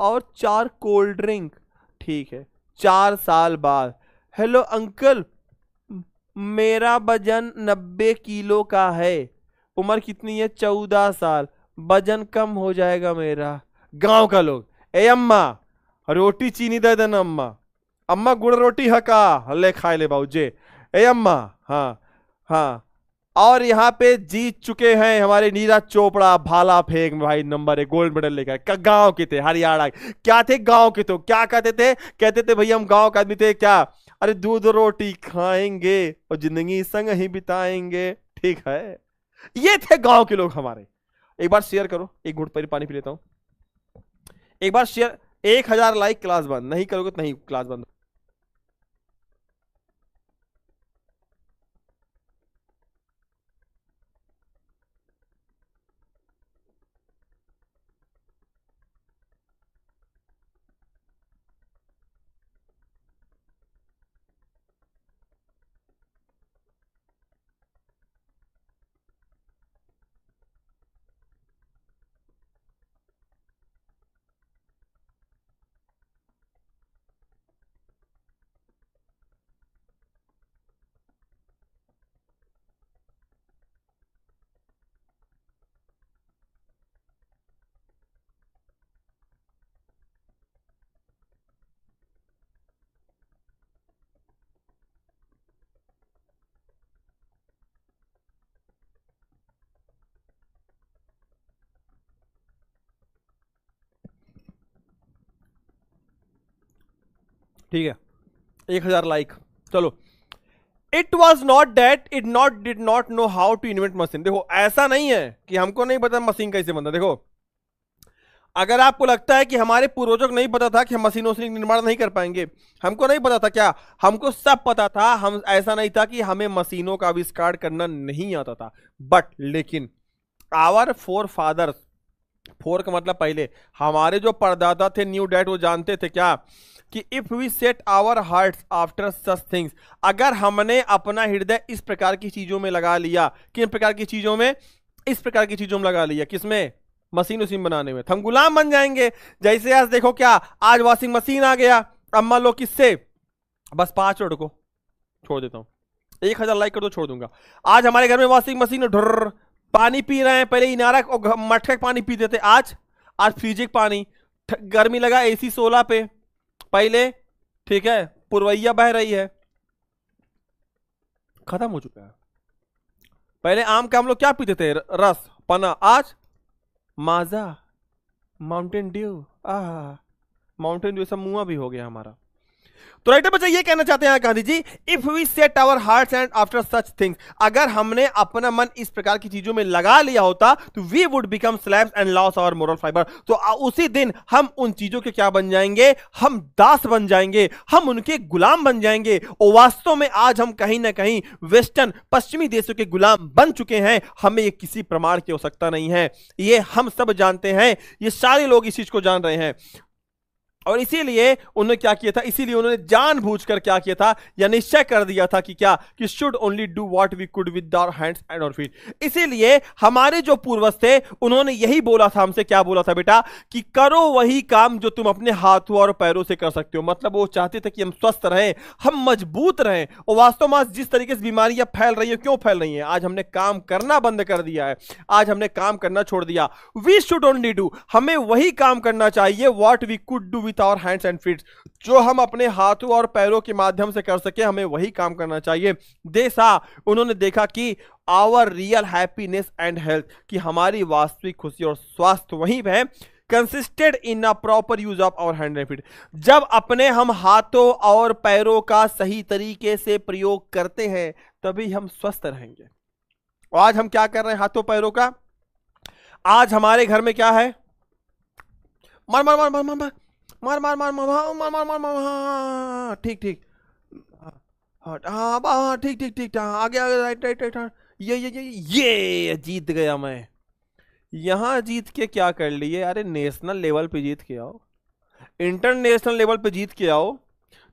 Speaker 1: और 4 कोल्ड ड्रिंक। ठीक है, 4 साल बाद, हेलो अंकल, मेरा वजन 90 किलो का है, उम्र कितनी है? 14 साल, वजन कम हो जाएगा मेरा। गांव का लोग, ए अम्मा रोटी चीनी दे देना, अम्मा अम्मा गुड़ रोटी हका ले खाए ले बाबूजी, ए अम्मा। हाँ हाँ, और यहाँ पे जीत चुके हैं हमारे नीरज चोपड़ा, भाला फेंक में भाई नंबर 1 गोल्ड मेडल लेकर। गांव के थे, हरियाणा क्या थे, गांव के। तो क्या कहते थे? कहते थे भैया हम गांव का आदमी थे। क्या? अरे दूध रोटी खाएंगे और जिंदगी संग ही बिताएंगे। ठीक है, ये थे गांव के लोग हमारे। एक बार शेयर करो, एक घूंट पर पानी पी लेता हूं। एक बार शेयर, 1000 लाइक, क्लास बंद। नहीं करोगे तो नहीं, क्लास बंद। ठीक है, 1000 लाइक। चलो, it was not that it not did not know how to invent machine. देखो ऐसा नहीं है कि हमको नहीं पता मशीन कैसे बनता। देखो, अगर आपको लगता है कि हमारे पूर्वजों को नहीं पता था कि हम मशीनों से निर्माण नहीं कर पाएंगे, हमको नहीं पता था क्या? हमको सब पता था। हम, ऐसा नहीं था कि हमें मशीनों का आविष्कार करना नहीं आता था, बट लेकिन आवर फोर फादर्स, फोर का मतलब पहले, हमारे जो परदादा थे, न्यू डैट, वो जानते थे क्या? कि if we set our hearts after such things, अगर हमने अपना हृदय इस प्रकार की चीजों में लगा लिया। किन प्रकार की चीजों में? इस प्रकार की चीजों में लगा लिया। किसमें? मशीन उसीन बनाने में। तो हम गुलाम बन जाएंगे। जैसे आज देखो क्या, आज वॉशिंग मशीन आ गया। अब मान लो किससे, बस 5 मिनट को छोड़ देता हूं, 1000 लाइक कर दो, छोड़ दूंगा। आज हमारे घर में वॉशिंग मशीन, ढुर्र, पानी पी रहे हैं। पहले इनारा और मटके पानी पीते थे, आज फ्रिज पानी। गर्मी लगा, एसी 16 पे पहले। ठीक है, पुरवैया बह रही है, खत्म हो चुका है। पहले आम का हम लोग क्या पीते थे? रस, पना। आज माजा, माउंटेन ड्यू, माउंटेन ड्यू, सब मुआ भी हो गया हमारा। तो राइटर बच्चा ये कहना चाहते हैं Gandhi ji, if we set our hearts and after such things, अगर हमने अपना मन इस प्रकार की चीजों में लगा लिया होता तो we would become slaves and lose our moral fibre, तो उसी दिन हम उन चीजों के क्या बन जाएंगे, हम दास बन जाएंगे, हम उनके गुलाम बन जाएंगे। और वास्तव में आज हम कहीं ना कहीं वेस्टर्न पश्चिमी देशों के गुलाम बन चुके हैं, हमें ये किसी प्रमाण की आवश्यकता नहीं है, ये हम सब जानते हैं, ये सारे लोग इस चीज को जान रहे हैं। और इसीलिए उन्होंने क्या किया था, इसीलिए उन्होंने जानबूझकर क्या किया था, या निश्चय कर दिया था कि क्या, कि should only do what we could with our hands and our feet. इसीलिए हमारे जो पूर्वज थे उन्होंने यही बोला था हमसे, क्या बोला था बेटा, कि करो वही काम जो तुम अपने हाथों और पैरों से कर सकते हो। मतलब वो चाहते थे कि हम स्वस्थ रहें, हम मजबूत रहें। और वास्तव में जिस तरीके से बीमारियां फैल रही है, क्यों फैल रही हैं, आज हमने काम करना बंद कर दिया है, आज हमने काम करना छोड़ दिया। वी शुड ओनली डू, हमें वही काम करना चाहिए, what we could do with our hands and feet, जो हम अपने हाथों और पैरों के माध्यम से कर सके, हमें वही काम करना चाहिए। देसा उन्होंने देखा कि our real happiness and health, कि हमारी वास्तविक खुशी और स्वास्थ्य वहीं है, consisted in a proper use of our hand and feet, जब अपने हम हाथों और पैरों का सही तरीके से प्रयोग करते हैं तभी हम स्वस्थ रहेंगे। और आज हम क्या कर रहे हैं हाथों पैरों का, आज हमारे घर में क्या है, मार मार मार मार मार मार मार मार मार मार मार मार मार, ठीक ठीक, हाँ ठीक ठीक ठीक, आगे आगे, राइट राइट राइट, ये जीत गया मैं। यहां जीत के क्या कर लिए, अरे नेशनल लेवल पे जीत के आओ, इंटरनेशनल लेवल पे जीत के आओ,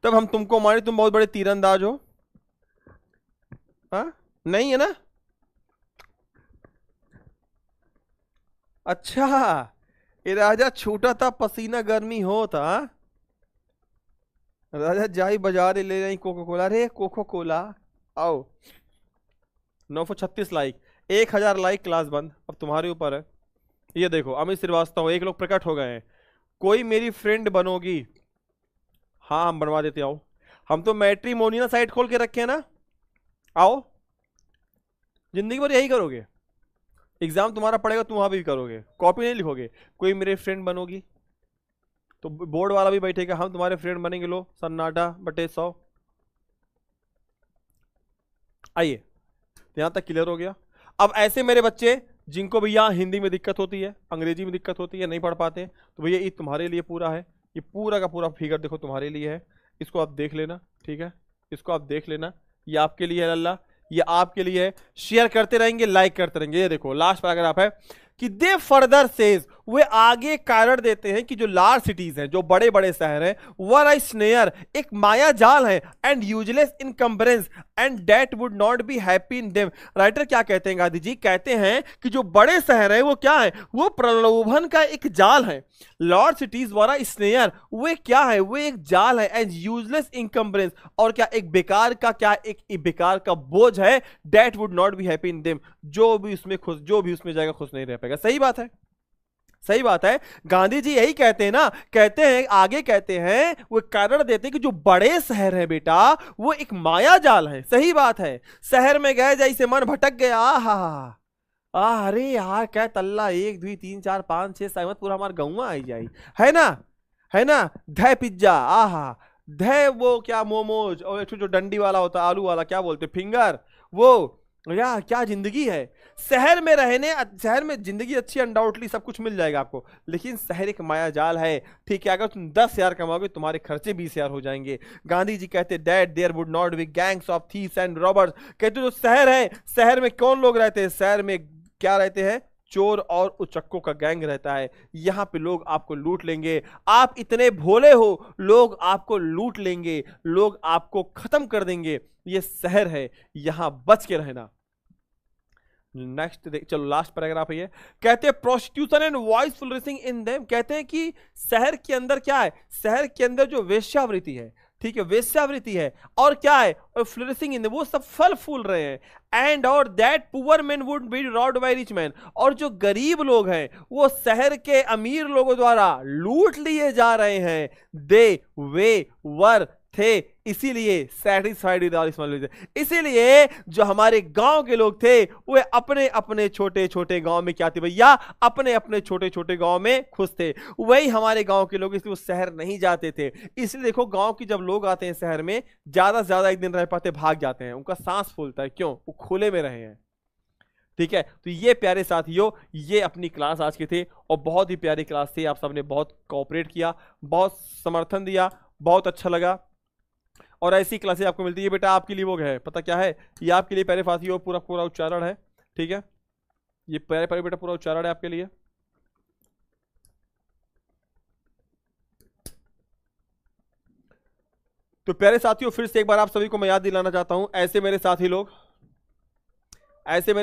Speaker 1: तब हम तुमको मारे, तुम बहुत बड़े तीरंदाज हो। हाँ नहीं है ना, अच्छा ये राजा छूटा था पसीना गर्मी हो था, राजा जाई बाजार ले रही कोको कोला, अरे कोको कोला आओ। 936 लाइक, 1000 लाइक, क्लास बंद, अब तुम्हारे ऊपर है। ये देखो अमित श्रीवास्तव, एक लोग प्रकट हो गए हैं, कोई मेरी फ्रेंड बनोगी, हाँ हम बनवा देते, आओ, हम तो मैट्रिमोनियल साइट खोल के रखे हैं ना, आओ, जिंदगी भर यही करोगे, एग्जाम तुम्हारा पड़ेगा तुम वहां भी करोगे, कॉपी नहीं लिखोगे, कोई मेरे फ्रेंड बनोगी, तो बोर्ड वाला भी बैठेगा, हम तुम्हारे फ्रेंड बनेंगे, लो सन्नाटा बटे 100। आइए यहां तक क्लियर हो गया। अब ऐसे मेरे बच्चे जिनको भैया हिंदी में दिक्कत होती है, अंग्रेजी में दिक्कत होती है, नहीं पढ़ पाते, तो भैया ये तुम्हारे लिए पूरा है, ये पूरा का पूरा फिगर देखो तुम्हारे लिए है, इसको आप देख लेना, ठीक है, इसको आप देख लेना, ये आपके लिए है लल्ला, ये आपके लिए है, शेयर करते रहेंगे, लाइक करते रहेंगे। ये देखो लास्ट पैराग्राफ है कि दे फर्दर सेज, वे आगे कारण देते हैं कि जो लार्ज सिटीज हैं, जो बड़े बड़े शहर हैं, वर आई स्नेयर, एक माया जाल है, and useless encumbrance and that would not be happy in them. Writer क्या कहते हैं गांधी जी, कहते हैं कि जो बड़े शहर हैं वो क्या है, वो प्रलोभन का एक जाल है। लार्ज सिटीज वर आई स्नेयर, वे क्या है, वो एक जाल है, एंड यूजलेस इनकम्बरेंस, और क्या एक बेकार का, क्या एक बेकार का बोझ है, that would not be happy in them, जो भी उसमें खुश, जो भी उसमें जाएगा खुश नहीं रह पाएगा। सही बात है, सही बात है, गांधी जी यही कहते हैं ना, कहते हैं आगे, कहते हैं वो कारण देते हैं कि जो बड़े शहर है बेटा वो एक माया जाल है। सही बात है, शहर में गए जैसे मन भटक गया, अरे यार क्या तल्ला 1 2 3 4 5 6 7 पूरा हमारा गौवा आई जाई, है ना, है ना, धय पिज्जा, धय वो क्या मोमोज, और जो डंडी वाला होता आलू वाला क्या बोलते फिंगर, वो यार क्या जिंदगी है। शहर में रहने, शहर में जिंदगी अच्छी, अनडाउटली सब कुछ मिल जाएगा आपको, लेकिन शहर एक माया जाल है, ठीक है, अगर तुम 10,000 कमाओगे तुम्हारे खर्चे 20,000 हो जाएंगे। गांधी जी कहते that there would not be gangs of thieves and robbers, कहते जो शहर है, शहर में कौन लोग रहते हैं, शहर में क्या रहते हैं, चोर और उचक्कों का गैंग रहता है, यहां पे लोग आपको लूट लेंगे, आप इतने भोले हो, लोग आपको लूट लेंगे, लोग आपको खत्म कर देंगे, ये शहर है, यहां बच के रहना। नेक्स्ट चलो लास्ट पैराग्राफ है ये, कहते हैं prostitution and voice flourishing in them, कहते हैं कि शहर के अंदर क्या है, शहर के अंदर जो वेश्यावृत्ति है, ठीक है, वेश्यावृत्ति है, और क्या है, और फ्लोरिशिंग इन, वो सब फल फूल रहे हैं, एंड और that poor man would be robbed by rich man, और जो गरीब लोग हैं वो शहर के अमीर लोगों द्वारा लूट लिए जा रहे हैं। दे वे वर थे इसीलिए satisfied with all small villages, इसीलिए जो हमारे गांव के लोग थे वे अपने अपने छोटे छोटे गांव में क्या थे भैया, अपने अपने छोटे छोटे गांव में खुश थे। वही हमारे गांव के लोग, इसलिए वो शहर नहीं जाते थे। इसलिए देखो गांव की जब लोग आते हैं शहर में, ज्यादा से ज्यादा एक दिन रह पाते, भाग जाते हैं, उनका सांस फूलता है। क्यों? वो खुले में रहे हैं। ठीक है, तो ये प्यारे साथियों, ये अपनी क्लास आज की थी और बहुत ही प्यारी क्लास थी। आप सबने बहुत कोऑपरेट किया, बहुत समर्थन दिया, बहुत अच्छा लगा। और ऐसी क्लासेस आपको मिलती है बेटा, आपके लिए वो है, पता क्या है, ये आपके लिए प्यारे साथियों पूरा पूरा उच्चारण है। ठीक है, ये प्यारे प्यारे बेटा पूरा उच्चारण है आपके लिए। तो प्यारे साथियों, फिर से एक बार आप सभी को मैं याद दिलाना चाहता हूं, ऐसे मेरे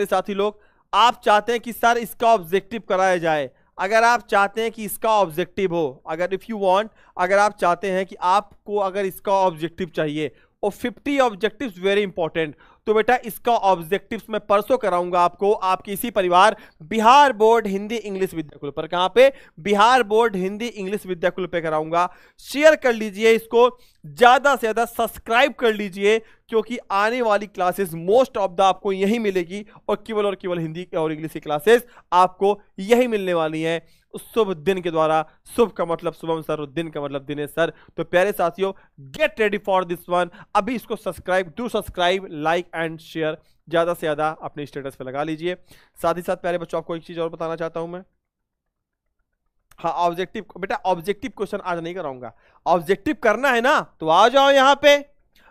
Speaker 1: साथी लोग, आप चाहते हैं कि सर इसका ऑब्जेक्टिव कराया जाए, अगर आप चाहते हैं कि इसका ऑब्जेक्टिव हो, अगर इफ यू वांट, अगर आप चाहते हैं कि आपको अगर इसका ऑब्जेक्टिव चाहिए और 50 ऑब्जेक्टिव्स वेरी इंपॉर्टेंट, तो बेटा इसका ऑब्जेक्टिव्स मैं परसों कराऊंगा आपको, आपके इसी परिवार बिहार बोर्ड हिंदी इंग्लिश विद्याकुल पर। कहां पे? बिहार बोर्ड हिंदी इंग्लिश विद्याकुल पे कराऊंगा। शेयर कर लीजिए इसको, ज्यादा से ज्यादा सब्सक्राइब कर लीजिए, क्योंकि आने वाली क्लासेस मोस्ट ऑफ द आपको यही मिलेगी और केवल हिंदी और इंग्लिश की क्लासेस आपको यही मिलने वाली हैं शुभ दिन के द्वारा। शुभ का मतलब शुभम सर और दिन का मतलब दिनेश सर। तो प्यारे साथियों, get ready for this one. अभी इसको subscribe, do subscribe, like and share ज्यादा से ज्यादा अपने स्टेटस पे लगा लीजिए। साथ ही साथ प्यारे बच्चों, आपको एक चीज और बताना चाहता हूं मैं। हाँ, ऑब्जेक्टिव बेटा, ऑब्जेक्टिव क्वेश्चन आज नहीं कराऊंगा। ऑब्जेक्टिव करना है ना तो आ जाओ यहां पे,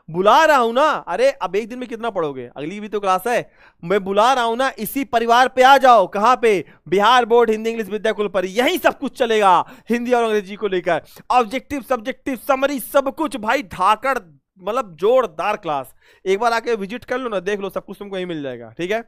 Speaker 1: बुला रहा हूं ना। अरे अब एक दिन में कितना पढ़ोगे, अगली भी तो क्लास है, मैं बुला रहा हूं ना, इसी परिवार पे आ जाओ। कहां पे? बिहार बोर्ड हिंदी इंग्लिश विद्याकुल पर। यही सब कुछ चलेगा हिंदी और अंग्रेजी को लेकर, ऑब्जेक्टिव, सब्जेक्टिव, समरी, सब कुछ भाई, धाकड़ मतलब जोरदार क्लास। एक बार आके विजिट कर लो ना, देख लो, सब कुछ तुमको यही मिल जाएगा। ठीक है,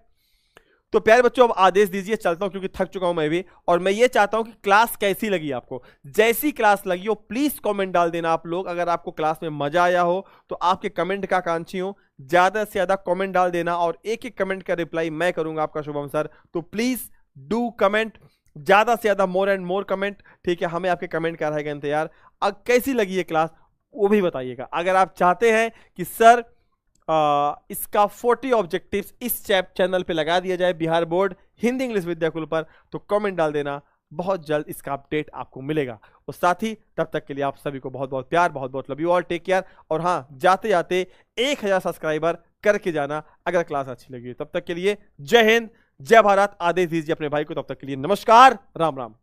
Speaker 1: तो प्यारे बच्चों अब आदेश दीजिए, चलता हूं क्योंकि थक चुका हूं मैं भी। और मैं ये चाहता हूं कि क्लास कैसी लगी आपको, जैसी क्लास लगी हो प्लीज कमेंट डाल देना आप लोग। अगर आपको क्लास में मजा आया हो तो आपके कमेंट का आकांक्षी हूं, ज्यादा से ज्यादा कमेंट डाल देना और एक एक कमेंट का रिप्लाई मैं करूंगा आपका शुभम सर। तो प्लीज डू कमेंट, ज्यादा से ज्यादा, मोर एंड मोर कमेंट। ठीक है, हमें आपके कमेंट का रहेगा इंतजार। अब कैसी लगी ये क्लास वो भी बताइएगा। अगर आप चाहते हैं कि सर इसका 40 ऑब्जेक्टिव्स इस चैनल पे लगा दिया जाए बिहार बोर्ड हिंदी इंग्लिश विद्याकुल पर, तो कमेंट डाल देना, बहुत जल्द इसका अपडेट आपको मिलेगा। और साथ ही तब तक के लिए आप सभी को बहुत बहुत प्यार, बहुत बहुत love you all, take care. और हाँ, जाते जाते 1000 सब्सक्राइबर करके जाना अगर क्लास अच्छी लगी। तब तक के लिए जय हिंद, जय भारत। आदेश दीजिए अपने भाई को, तब तक के लिए नमस्कार, राम राम।